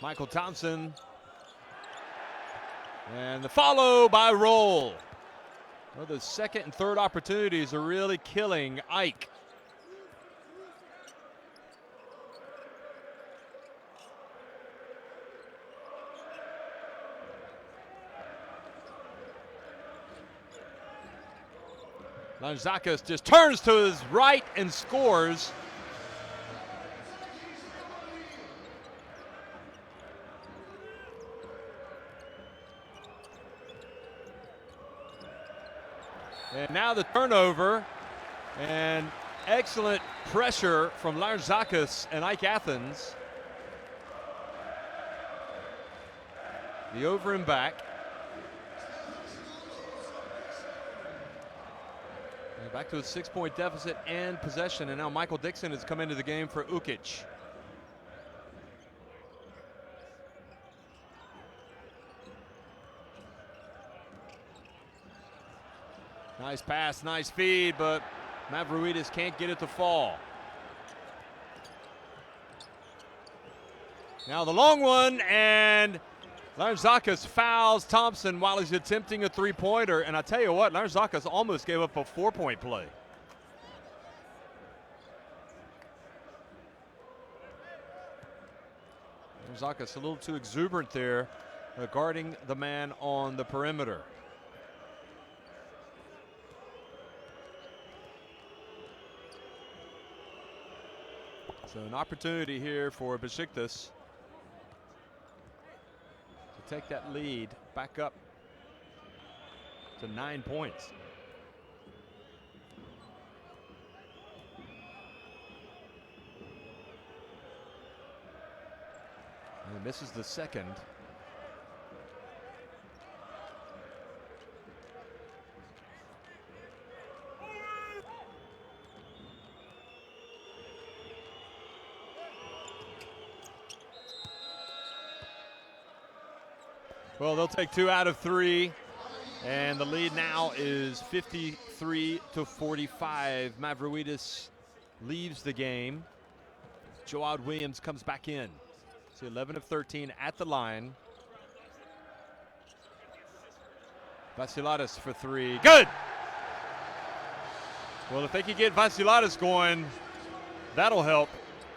Michael Thompson. And the follow by Roll. Well, the second and third opportunities are really killing Ike. Lanzakis just turns to his right and scores. And now the turnover, and excellent pressure from Lanzakis and Ike Athens. The over and back. And back to a 6-point deficit and possession, and now Michael Dixon has come into the game for Ukic. Nice pass, nice feed, but Mavroidis can't get it to fall. Now the long one, and Lanzakis fouls Thompson while he's attempting a three-pointer. And I tell you what, Lanzakis almost gave up a 4-point play. Lanzakis a little too exuberant there, guarding the man on the perimeter. So an opportunity here for Besiktas to take that lead back up to 9 points. And he misses the second. Well, they'll take 2 out of 3, and the lead now is 53-45. Mavroidis leaves the game. Joad Williams comes back in. So 11 of 13 at the line. Vassiladis for 3. Good! Well, if they can get Vassiladis going, that'll help,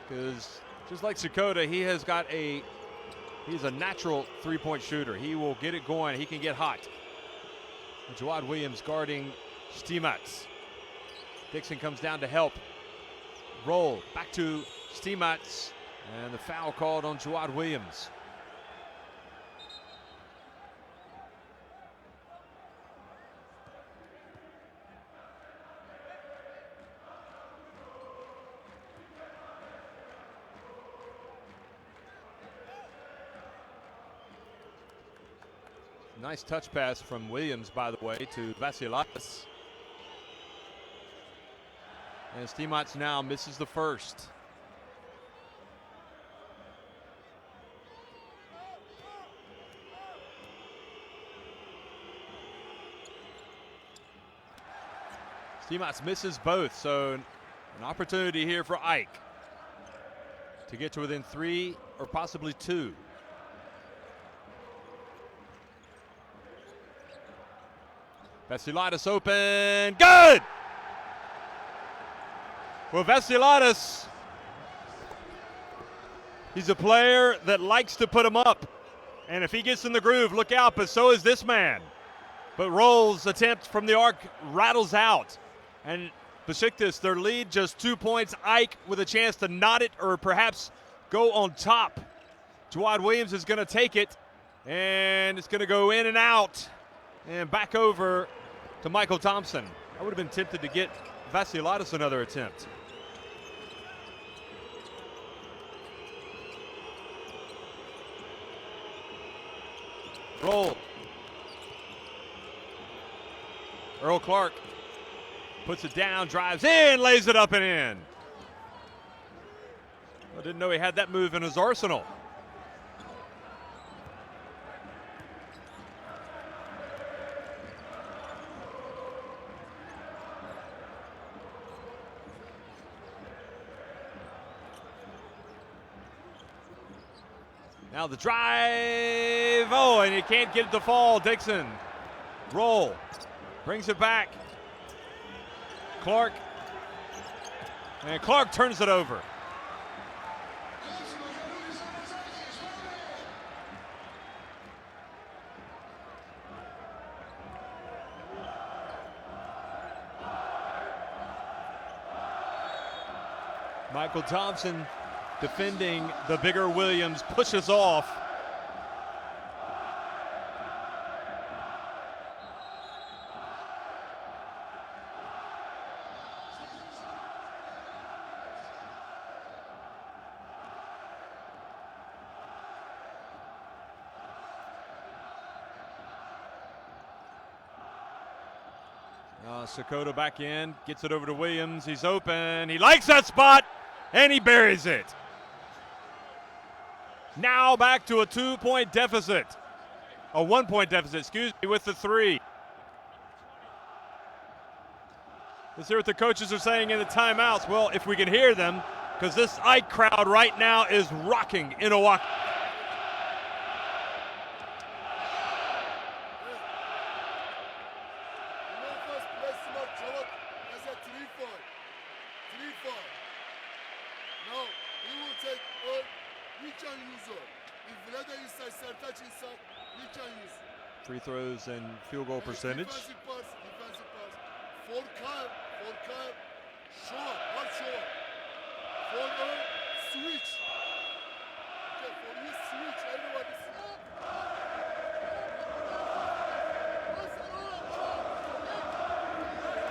because just like Sakota, he's a natural three-point shooter. He will get it going. He can get hot. Joad Williams guarding Stimats. Dixon comes down to help. Roll back to Stimats, and the foul called on Joad Williams. Nice touch pass from Williams, by the way, to Vassiladis. And Stimats now misses the first. Stimats misses both, so an opportunity here for Ike to get to within 3 or possibly 2. Vassiladis open, good! Well, Vassiladis, he's a player that likes to put him up. And if he gets in the groove, look out, but so is this man. But Roll's attempt from the arc rattles out. And Besiktas, their lead just 2 points. Ike with a chance to knot it or perhaps go on top. Jawad Williams is going to take it, and it's going to go in and out and back over to Michael Thompson. I would have been tempted to get Vasilaitis another attempt. Roll. Earl Clark puts it down, drives in, lays it up and in. I didn't know he had that move in his arsenal. Now the drive. Oh, and he can't get it to fall. Dixon. Roll. Brings it back. Clark. And Clark turns it over. Michael Thompson defending the bigger Williams, pushes off. Sakota back in, gets it over to Williams. He's open. He likes that spot, and he buries it. Now back to a 2-point deficit. A 1-point deficit, excuse me, with the 3. Let's hear what the coaches are saying in the timeouts. Well, if we can hear them, because this Ike crowd right now is rocking in Oahu. Free throws and field goal percentage.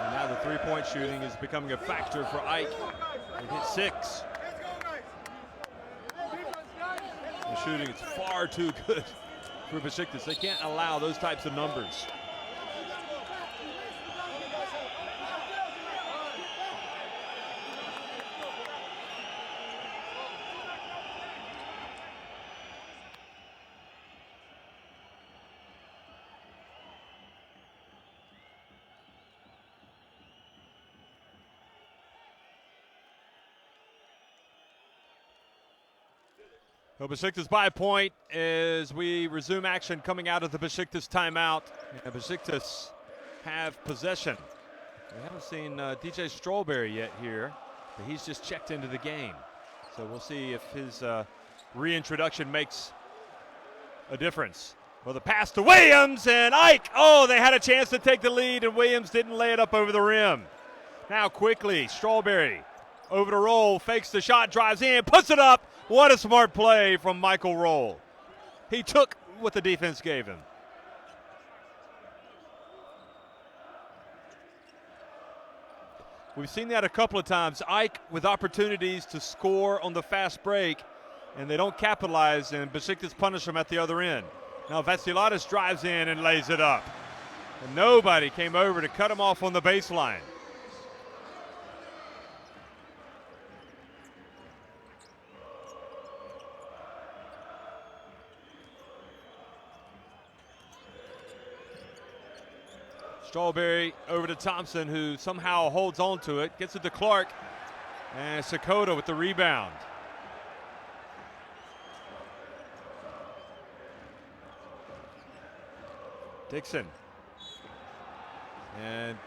And now the three-point shooting is becoming a factor for Ike. He hit 6. The shooting is far too good for Besiktas. They can't allow those types of numbers. So Besiktas by a point as we resume action coming out of the Besiktas timeout. And Besiktas have possession. We haven't seen DJ Strawberry yet here, but he's just checked into the game. So we'll see if his reintroduction makes a difference. Well, the pass to Williams and Ike. Oh, they had a chance to take the lead, and Williams didn't lay it up over the rim. Now quickly, Strawberry over to Roll, fakes the shot, drives in, puts it up. What a smart play from Michael Roll. He took what the defense gave him. We've seen that a couple of times. Ike with opportunities to score on the fast break, and they don't capitalize, and Besiktas punish them at the other end. Now Vasilaitis drives in and lays it up. And nobody came over to cut him off on the baseline. Strawberry over to Thompson, who somehow holds on to it, gets it to Clark, and Sakota with the rebound. Dixon. And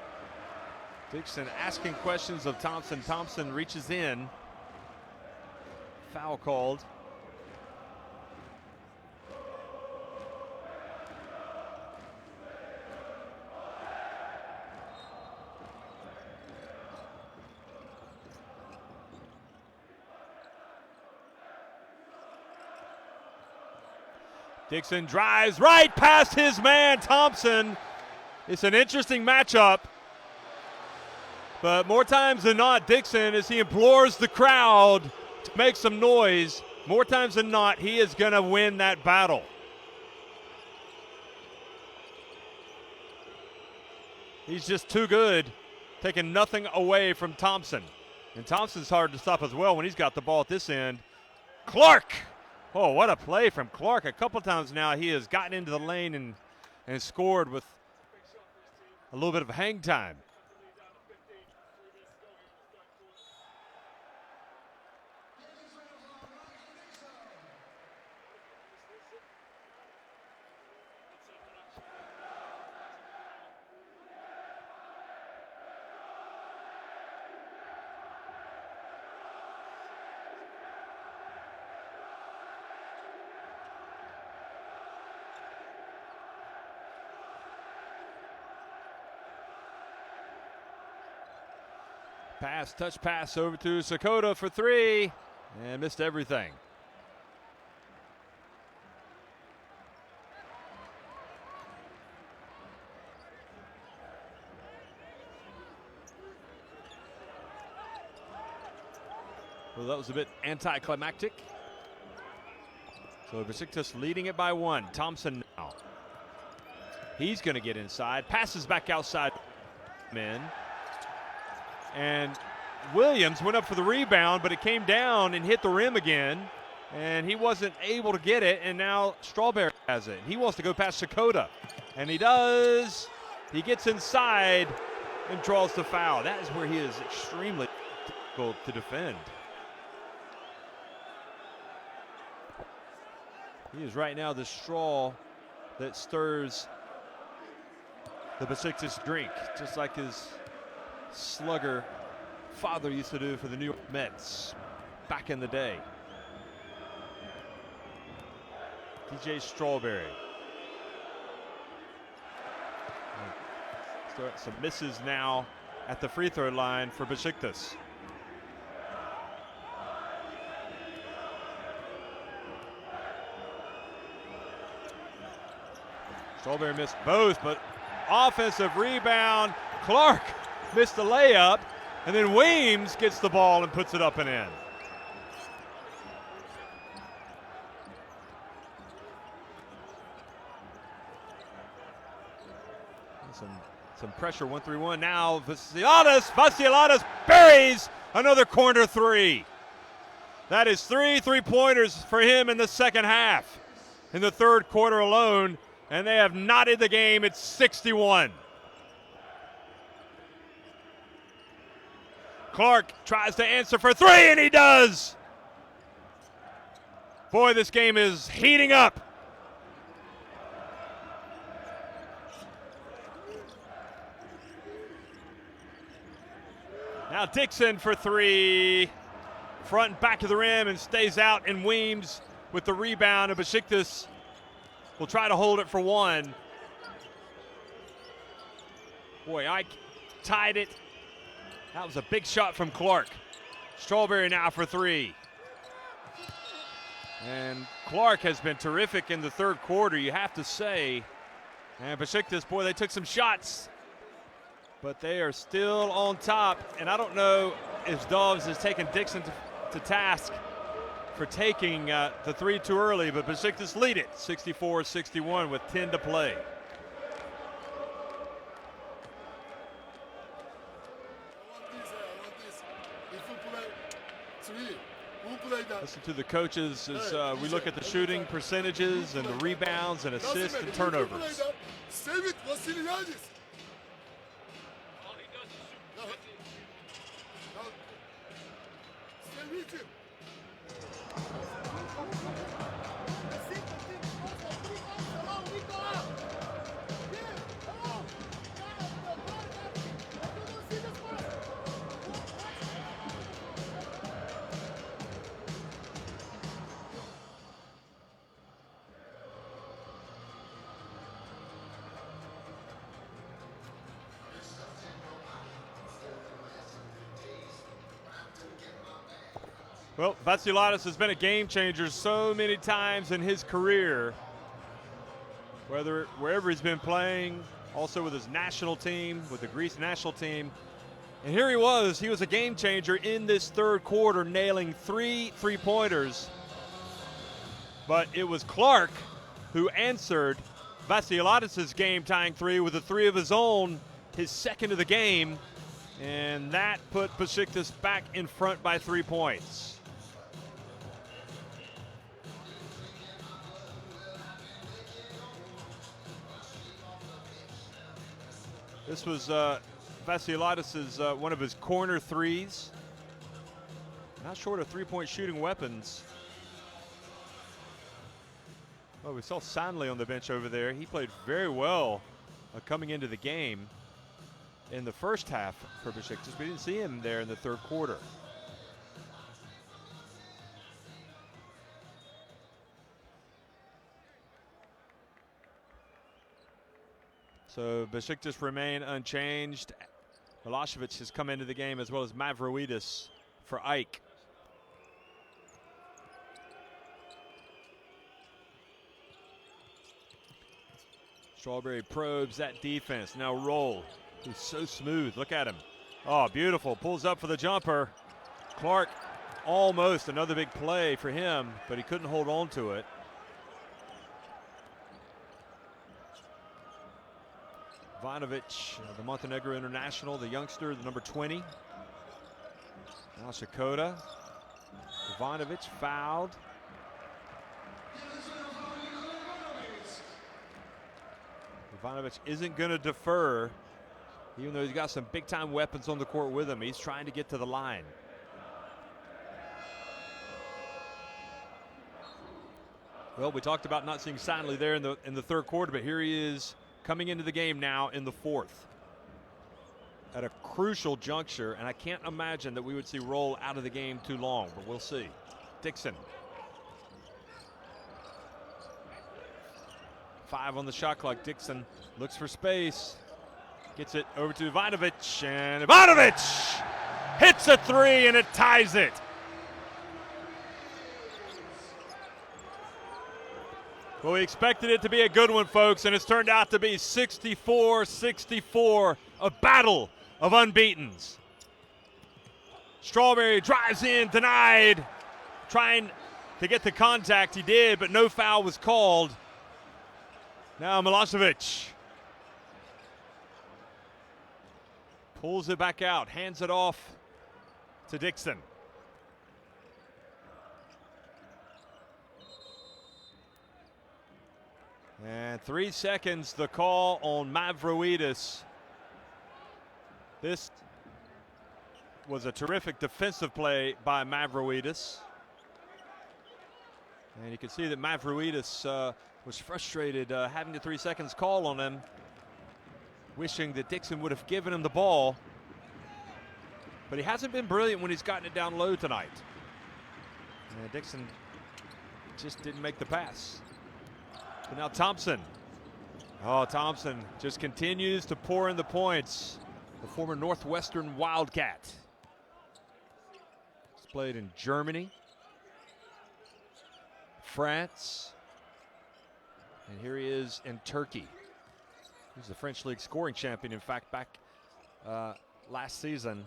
Dixon asking questions of Thompson. Thompson reaches in. Foul called. Dixon drives right past his man, Thompson. It's an interesting matchup. But more times than not, Dixon, as he implores the crowd to make some noise, more times than not, he is going to win that battle. He's just too good, taking nothing away from Thompson. And Thompson's hard to stop as well when he's got the ball at this end. Clark! Oh, what a play from Clark. A couple times now he has gotten into the lane and scored with a little bit of hang time. Touch pass over to Sakota for three, and missed everything. Well, that was a bit anticlimactic. So Besiktas leading it by one. Thompson now. He's going to get inside. Passes back outside. Men. And Williams went up for the rebound, but it came down and hit the rim again, and he wasn't able to get it, and now Strawberry has it. He wants to go past Sakota, and he does. He gets inside and draws the foul. That is where he is extremely difficult to defend. He is right now the straw that stirs the Besiktas drink, just like his slugger father used to do for the New York Mets back in the day. DJ Strawberry. Some misses now at the free throw line for Besiktas. Strawberry missed both, but offensive rebound. Clark missed the layup, and then Weems gets the ball and puts it up and in. Some pressure, 1-3-1 now. Vassilatos buries another corner three. That is three three-pointers for him in the second half. In the third quarter alone, and they have knotted the game at 61. Clark tries to answer for three, and he does. Boy, this game is heating up. Now Dixon for three. Front and back of the rim and stays out, and Weems with the rebound. And Besiktas will try to hold it for one. Boy, Ike tied it. That was a big shot from Clark. Strawberry now for three. And Clark has been terrific in the third quarter, you have to say. And Besiktas, boy, they took some shots, but they are still on top. And I don't know if Doves has taken Dixon to task for taking the three too early, but Besiktas lead it 64-61 with 10 to play. Listen to the coaches as we look at the shooting percentages and the rebounds and assists and turnovers. Well, Vassilatos has been a game changer so many times in his career. wherever he's been playing, also with his national team, with the Greece national team. And here he was a game changer in this third quarter, nailing 3 3-pointers. But it was Clark who answered Vasilidis' game-tying 3 with a 3 of his own, his second of the game, and that put Besiktas back in front by 3 points. This was Vasilidis' one of his corner threes. Not short of three-point shooting weapons. Oh, we saw Sanley on the bench over there. He played very well coming into the game in the first half for Besiktas. We didn't see him there in the third quarter. So Besiktas remain unchanged. Milosevic has come into the game, as well as Mavroidis for AEK. Strawberry probes that defense. Now Roll, who's so smooth. Look at him. Oh, beautiful. Pulls up for the jumper. Clark, almost another big play for him, but he couldn't hold on to it. Ivanovic, the Montenegro international, the youngster, the number 20. Now Shakota. Ivanovic fouled. Ivanovic isn't going to defer, even though he's got some big-time weapons on the court with him. He's trying to get to the line. Well, we talked about not seeing Sanley there in the third quarter, but here he is coming into the game now in the fourth at a crucial juncture, and I can't imagine that we would see Roll out of the game too long, but we'll see. Dixon. 5 on the shot clock. Dixon looks for space, gets it over to Ivanovic, and Ivanovic hits a 3 and it ties it. Well, we expected it to be a good one, folks, and it's turned out to be 64-64, a battle of unbeatens. Strawberry drives in, denied, trying to get the contact. He did, but no foul was called. Now Milosevic pulls it back out, hands it off to Dixon. And 3 seconds, the call on Mavroidis. This was a terrific defensive play by Mavroidis. And you can see that Mavroidis was frustrated having the 3 seconds call on him, wishing that Dixon would have given him the ball. But he hasn't been brilliant when he's gotten it down low tonight. And Dixon just didn't make the pass. But now Thompson. Oh, Thompson just continues to pour in the points. The former Northwestern Wildcat. He's played in Germany, France, and here he is in Turkey. He's the French League scoring champion, in fact, back last season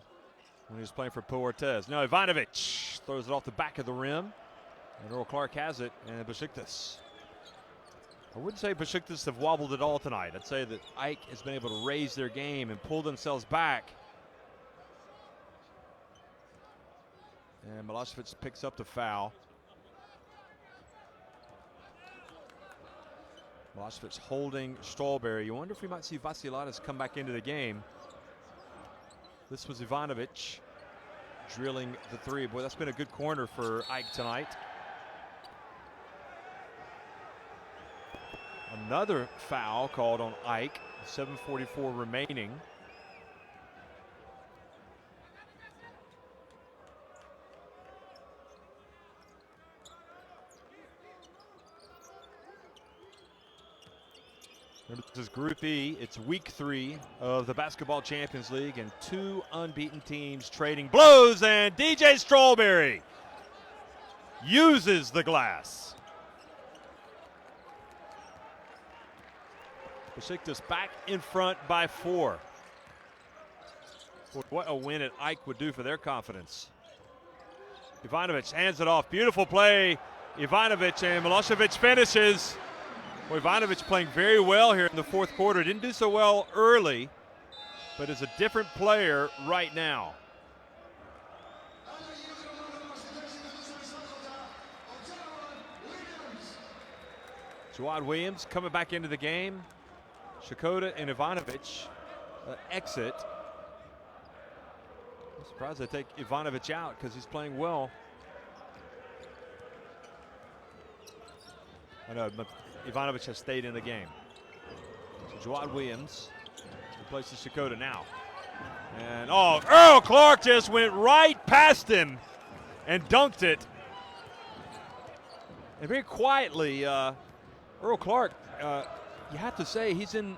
when he was playing for Portes. Now Ivanovic throws it off the back of the rim, and Earl Clark has it, and Besiktas. I wouldn't say Besiktas have wobbled at all tonight. I'd say that AEK has been able to raise their game and pull themselves back. And Milosevic picks up the foul. Milosevic holding Strawberry. You wonder if we might see Vasilidis come back into the game. This was Ivanovic drilling the 3. Boy, that's been a good corner for AEK tonight. Another foul called on AEK. 7:44 remaining. This is Group E. It's week 3 of the Basketball Champions League, and 2 unbeaten teams trading blows, and DJ Strawberry uses the glass. Besiktas back in front by 4. Boy, what a win at AEK would do for their confidence. Ivanovic hands it off. Beautiful play. Ivanovic, and Milosevic finishes. Boy, Ivanovic playing very well here in the fourth quarter. Didn't do so well early, but is a different player right now. Jawad Williams coming back into the game. Shikoda and Ivanovic exit. I'm surprised they take Ivanovic out because he's playing well. I know, but Ivanovic has stayed in the game. So Jawad Williams replaces Shikoda now. And oh, Earl Clark just went right past him and dunked it. And very quietly, Earl Clark, you have to say he's in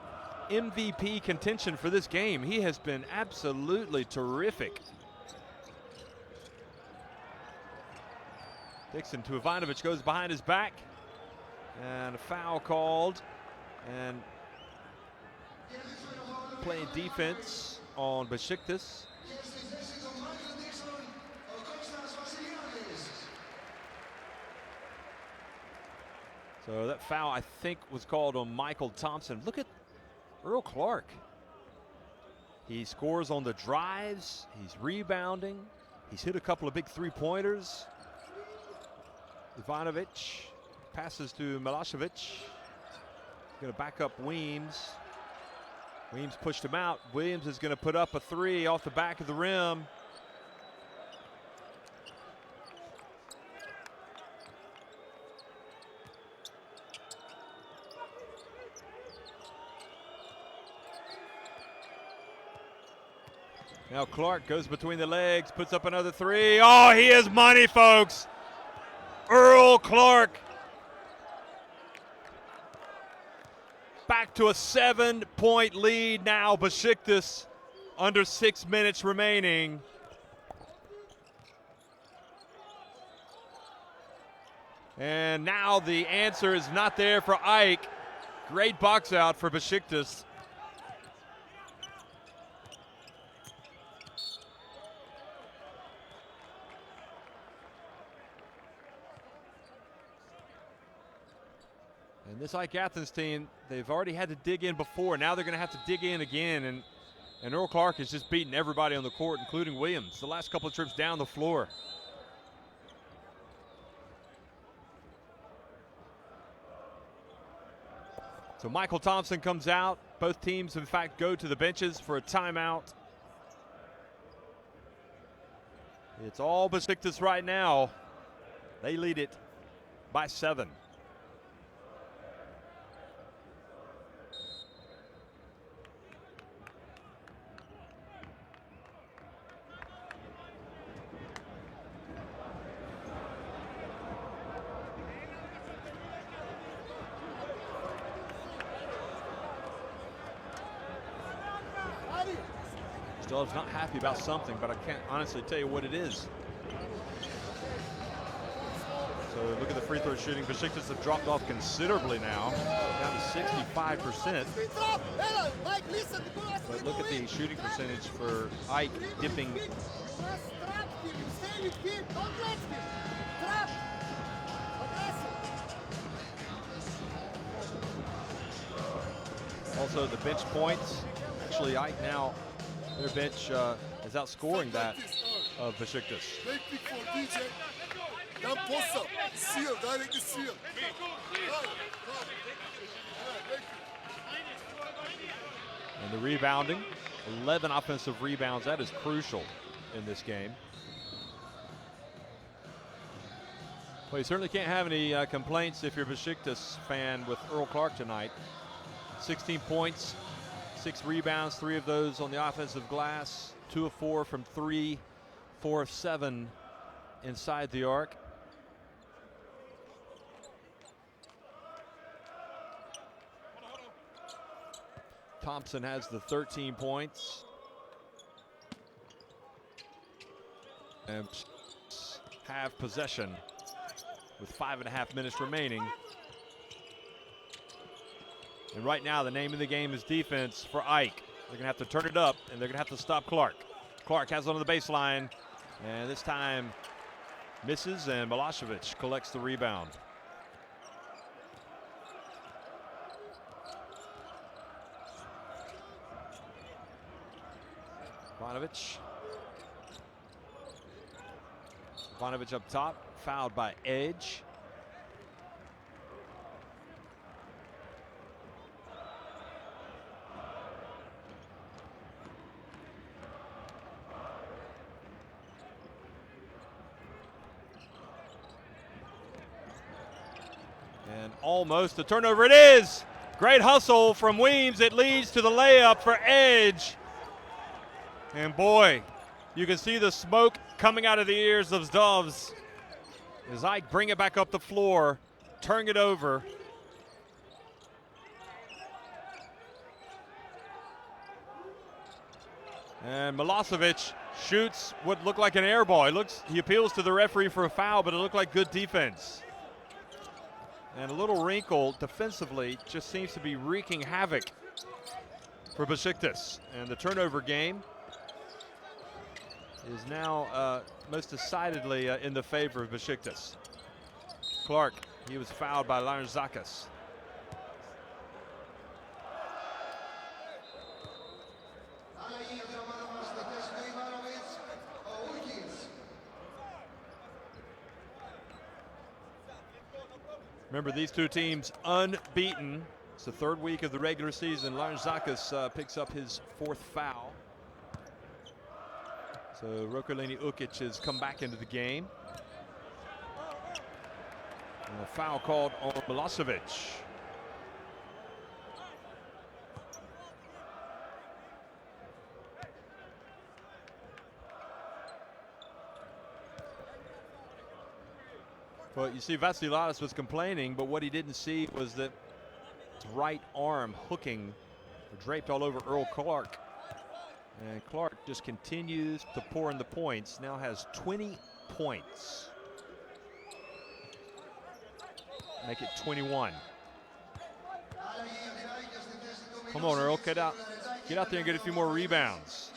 MVP contention for this game. He has been absolutely terrific. Dixon to Ivanovic, goes behind his back. And a foul called. And playing defense on Besiktas. So that foul, I think, was called on Michael Thompson. Look at Earl Clark. He scores on the drives. He's rebounding. He's hit a couple of big three-pointers. Ivanovic passes to Milosevic. Going to back up Weems. Weems pushed him out. Williams is going to put up a three off the back of the rim. Now Clark goes between the legs, puts up another three. Oh, he is money, folks. Earl Clark. Back to a 7-point lead now. Besiktas under 6 minutes remaining. And now the answer is not there for AEK. Great box out for Besiktas. And this AEK Athens team, they've already had to dig in before. Now they're going to have to dig in again. And Earl Clark has just beaten everybody on the court, including Williams, the last couple of trips down the floor. So Michael Thompson comes out. Both teams, in fact, go to the benches for a timeout. It's all Besiktas right now. They lead it by 7. Still is not happy about something, but I can't honestly tell you what it is. So look at the free throw shooting. Besiktas have dropped off considerably now, down to 65%. But look at the shooting percentage for AEK dipping. Also the bench points. Actually, AEK now, their bench is outscoring that of Besiktas. And the rebounding, 11 offensive rebounds. That is crucial in this game. Well, you certainly can't have any complaints if you're a Besiktas fan with Earl Clark tonight. 16 points, 6 rebounds, 3 of those on the offensive glass, 2 of 4 from 3, 4 of 7 inside the arc. Thompson has the 13 points. And have possession with 5.5 minutes remaining. And right now, the name of the game is defense for AEK. They're going to have to turn it up, and they're going to have to stop Clark. Clark has it on the baseline, and this time misses, and Milosevic collects the rebound. Ivanovic up top, fouled by Edge. And almost a turnover. It is! Great hustle from Weems. It leads to the layup for Edge. And boy, you can see the smoke coming out of the ears of Zdovs as I bring it back up the floor, turn it over. And Milosevic shoots what looked like an air ball. He appeals to the referee for a foul, but it looked like good defense. And a little wrinkle defensively just seems to be wreaking havoc for Besiktas. And the turnover game is now most decidedly in the favor of Besiktas. Clark, he was fouled by Larzakis. Remember, these two teams unbeaten. It's the third week of the regular season. Larzakis picks up his fourth foul. So Rokolini Ukic has come back into the game. And a foul called on Milosevic. Well, you see Vassiladis was complaining, but what he didn't see was that his right arm hooking draped all over Earl Clark. And Clark just continues to pour in the points, now has 20 points. Make it 21. Come on, Earl, get out there and get a few more rebounds.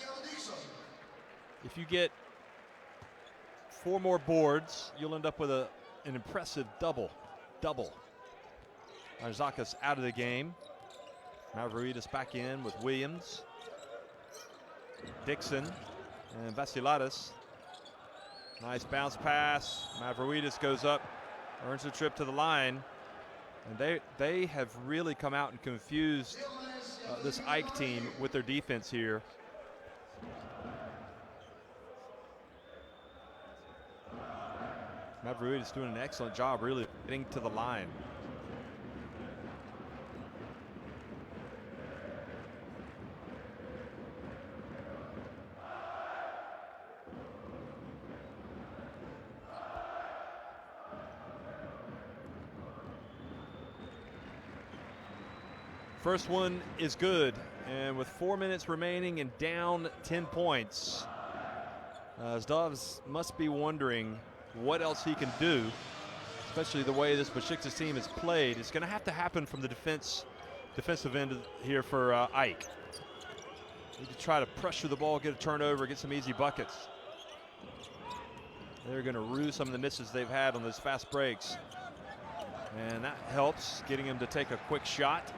If you get 4 more boards, you'll end up with an impressive double. Larzakis out of the game. Mavroidis back in with Williams, Dixon, and Vassiladis. Nice bounce pass. Mavroidis goes up, earns a trip to the line. And they have really come out and confused this AEK team with their defense here. Mavroidis doing an excellent job really getting to the line. First one is good, and with 4 minutes remaining and down 10 points, Zdovs must be wondering what else he can do, especially the way this Besiktas team has played. It's going to have to happen from the defensive end here for AEK. Need to try to pressure the ball, get a turnover, get some easy buckets. They're going to rue some of the misses they've had on those fast breaks, and that helps getting him to take a quick shot.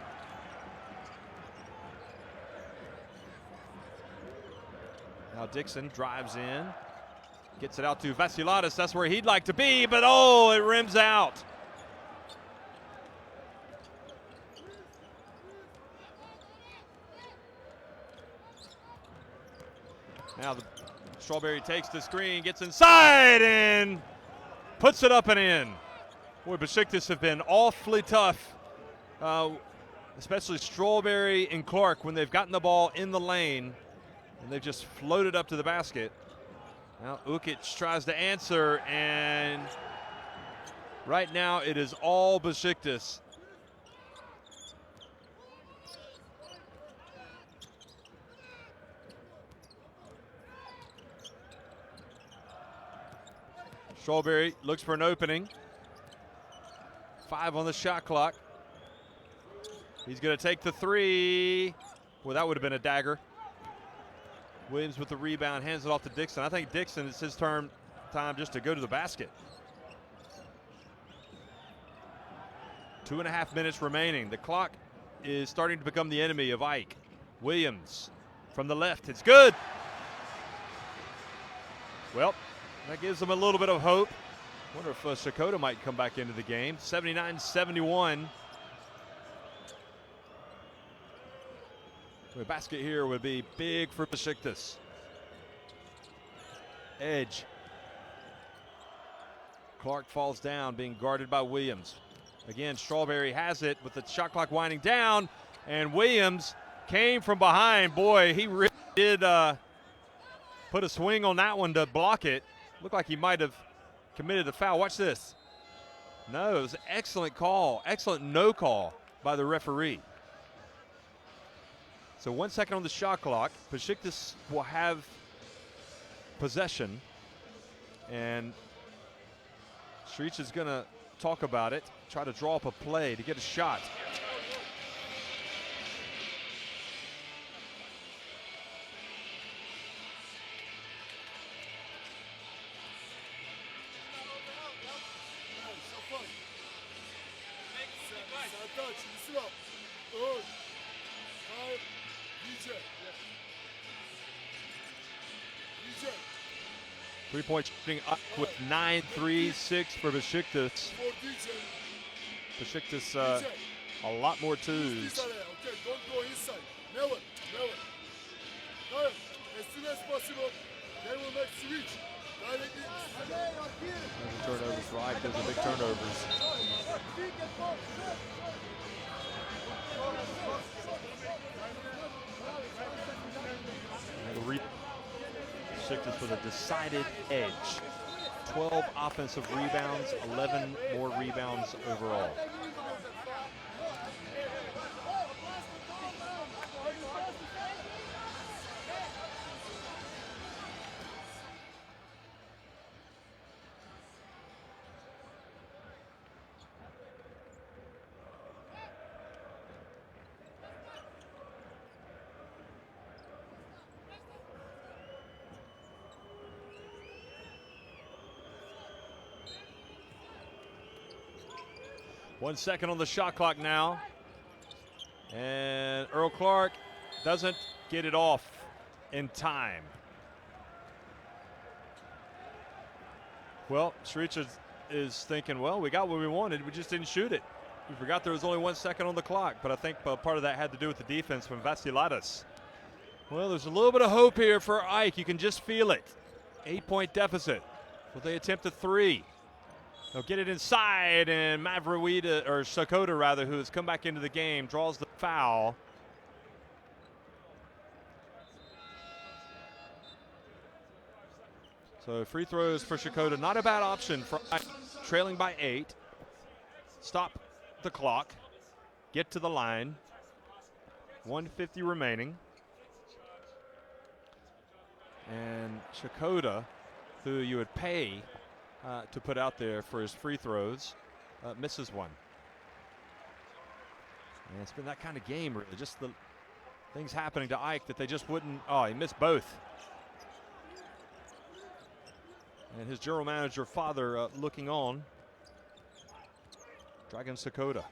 Now Dixon drives in, gets it out to Vassiladis. That's where he'd like to be, but oh, it rims out. Now the Strawberry takes the screen, gets inside, and puts it up and in. Boy, Besiktas have been awfully tough, especially Strawberry and Clark, when they've gotten the ball in the lane. And they've just floated up to the basket. Now Ukic tries to answer, and right now it is all Besiktas. Strawberry looks for an opening. 5 on the shot clock. He's going to take the three. Well, that would have been a dagger. Williams with the rebound, hands it off to Dixon. I think Dixon, it's his time just to go to the basket. 2.5 minutes remaining. The clock is starting to become the enemy of AEK. Williams from the left. It's good. Well, that gives them a little bit of hope. Wonder if Shakota might come back into the game. 79-71. The basket here would be big for Besiktas. Edge. Clark falls down, being guarded by Williams. Again, Strawberry has it with the shot clock winding down, and Williams came from behind. Boy, he really did put a swing on that one to block it. Looked like he might have committed a foul. Watch this. No, it was an excellent call, excellent no call by the referee. So 1 second on the shot clock. Besiktas will have possession, and Streets is going to talk about it, try to draw up a play to get a shot. Three-point shooting up with 9 3, 6 for Besiktas. Besiktas a lot more twos. Okay, don't go inside. Never. As soon as possible, they will make switch. Directly. There's a turnover for AEK. There's a big turnovers. Besiktas with a decided edge. 12 offensive rebounds, 11 more rebounds overall. One second on the shot clock now. And Earl Clark doesn't get it off in time. Well, Sricha is thinking, well, we got what we wanted. We just didn't shoot it. We forgot there was only 1 second on the clock, but I think part of that had to do with the defense from Vassilatas. Well, there's a little bit of hope here for AEK. You can just feel it. 8-point deficit. Will they attempt a three? They'll get it inside, and Mavrawida, or Shakota rather, who has come back into the game, draws the foul. So free throws for Shakota, not a bad option for trailing by 8. Stop the clock, get to the line. 1:50 remaining. And Shakota, who you would pay to put out there for his free throws, misses one. And it's been that kind of game, really. Just the things happening to AEK that they just wouldn't. Oh, he missed both. And his general manager father looking on. Dragan Sakota.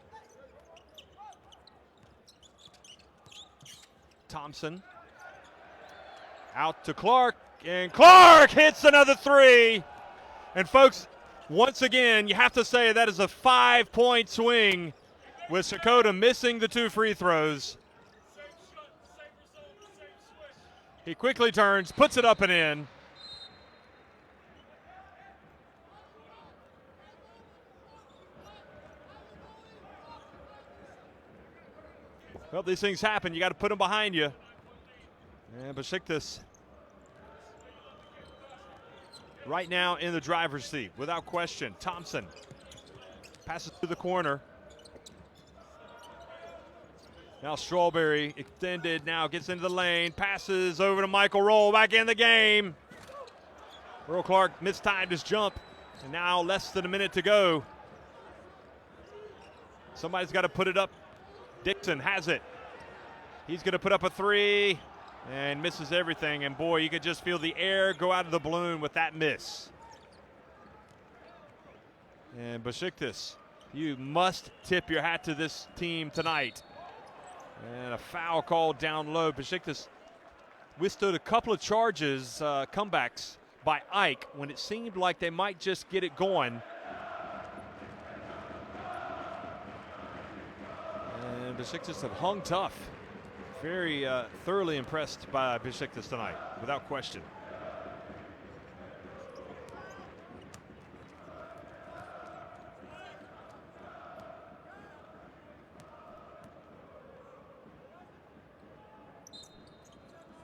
Thompson. Out to Clark, and Clark hits another three. And folks, once again, you have to say that is a 5-point swing with Shakota missing the 2 free throws. He quickly turns, puts it up and in. Well, these things happen. You got to put them behind you. And Besiktas right now in the driver's seat, without question. Thompson passes to the corner. Now Strawberry extended, now gets into the lane, passes over to Michael Roll, back in the game. Earl Clark mistimed his jump, and now less than a minute to go. Somebody's got to put it up Dixon has it. He's going to put up a three and misses everything. And boy, you could just feel the air go out of the balloon with that miss. And Besiktas, you must tip your hat to this team tonight. And a foul called down low. Besiktas withstood a couple of charges, comebacks by AEK when it seemed like they might just get it going. And Besiktas have hung tough. Very thoroughly impressed by Besiktas tonight, without question.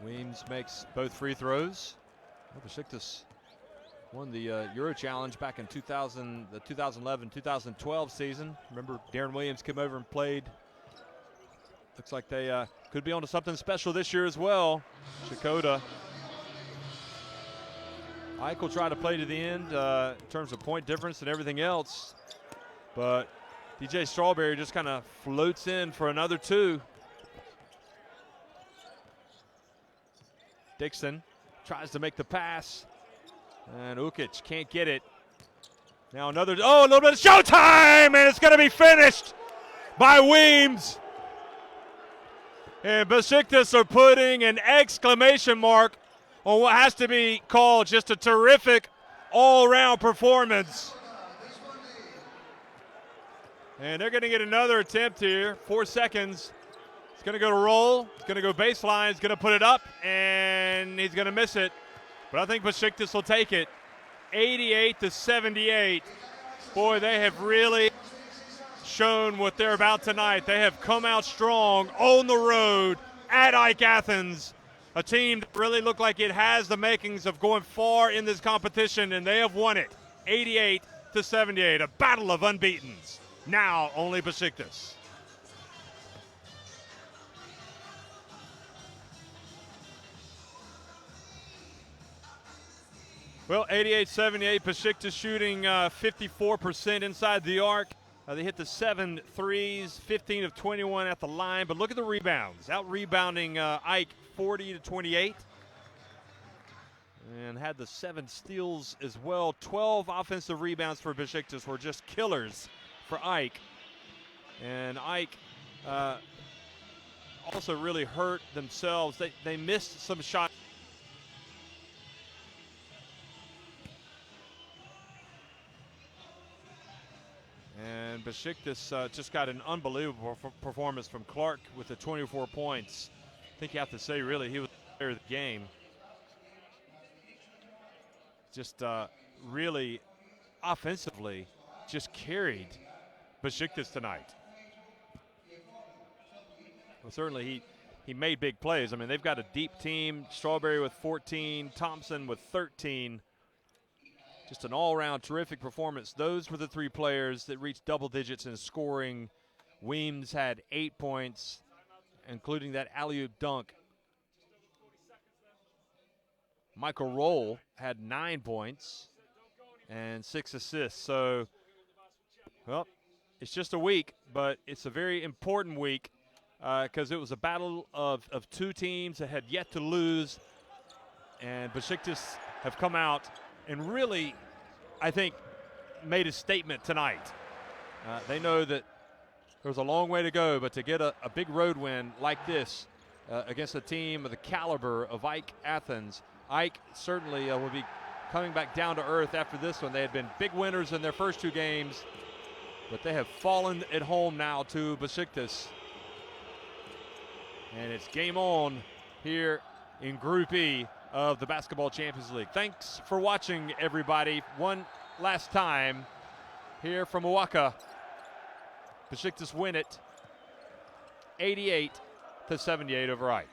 Weems makes both free throws. Well, Besiktas won the Euro Challenge back in the 2011-2012 season. Remember, Darren Williams came over and played. Looks like they could be on to something special this year as well. Shikoda. AEK will try to play to the end in terms of point difference and everything else. But DJ Strawberry just kind of floats in for another two. Dixon tries to make the pass. And Ukic can't get it. Now another, a little bit of showtime, and it's going to be finished by Weems. And Besiktas are putting an exclamation mark on what has to be called just a terrific all-around performance. And they're going to get another attempt here, 4 seconds. It's going to go to roll, it's going to go baseline, it's going to put it up, and he's going to miss it. But I think Besiktas will take it, 88-78. Boy, they have really shown what they're about tonight. They have come out strong on the road at AEK Athens, a team that really looked like it has the makings of going far in this competition, and they have won it, 88-78, a battle of unbeatens. Now only Besiktas. Well, 88-78, Besiktas shooting 54% inside the arc. They hit the 7 threes, 15 of 21 at the line. But look at the rebounds. Out-rebounding AEK 40-28. And had the 7 steals as well. 12 offensive rebounds for Besiktas were just killers for AEK. And AEK also really hurt themselves. They missed some shots. And Besiktas just got an unbelievable performance from Clark with the 24 points. I think you have to say, really, he was the player of the game. Just really offensively just carried Besiktas tonight. Well, certainly he made big plays. I mean, they've got a deep team. Strawberry with 14, Thompson with 13. Just an all-around terrific performance. Those were the 3 players that reached double digits in scoring. Weems had 8 points, including that alley-oop dunk. Michael Roll had 9 points and 6 assists. So, well, it's just a week, but it's a very important week because it was a battle of 2 teams that had yet to lose. And Besiktas have come out and really, I think, made a statement tonight. They know that there's a long way to go, but to get a big road win like this against a team of the caliber of AEK Athens, AEK certainly will be coming back down to earth after this one. They had been big winners in their first 2 games, but they have fallen at home now to Besiktas. And it's game on here in Group E of the Basketball Champions League. Thanks for watching, everybody. One last time here from Oaxaca. Besiktas win it 88-78 over AEK.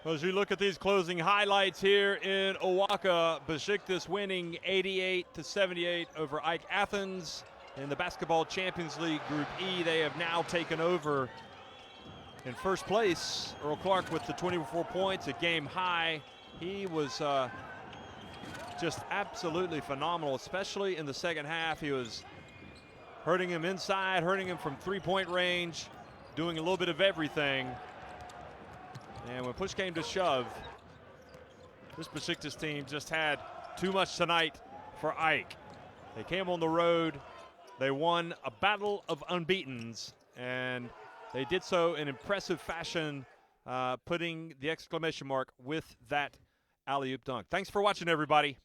Well, as you look at these closing highlights here in Owaka, Besiktas winning 88-78 over AEK Athens in the Basketball Champions League Group E. They have now taken over in first place. Earl Clark with the 24 points, a game high. He was just absolutely phenomenal, especially in the second half. He was hurting him inside, hurting him from three-point range, doing a little bit of everything. And when push came to shove, this Besiktas team just had too much tonight for AEK. They came on the road, they won a battle of unbeatens, and they did so in impressive fashion, putting the exclamation mark with that alley-oop dunk. Thanks for watching, everybody.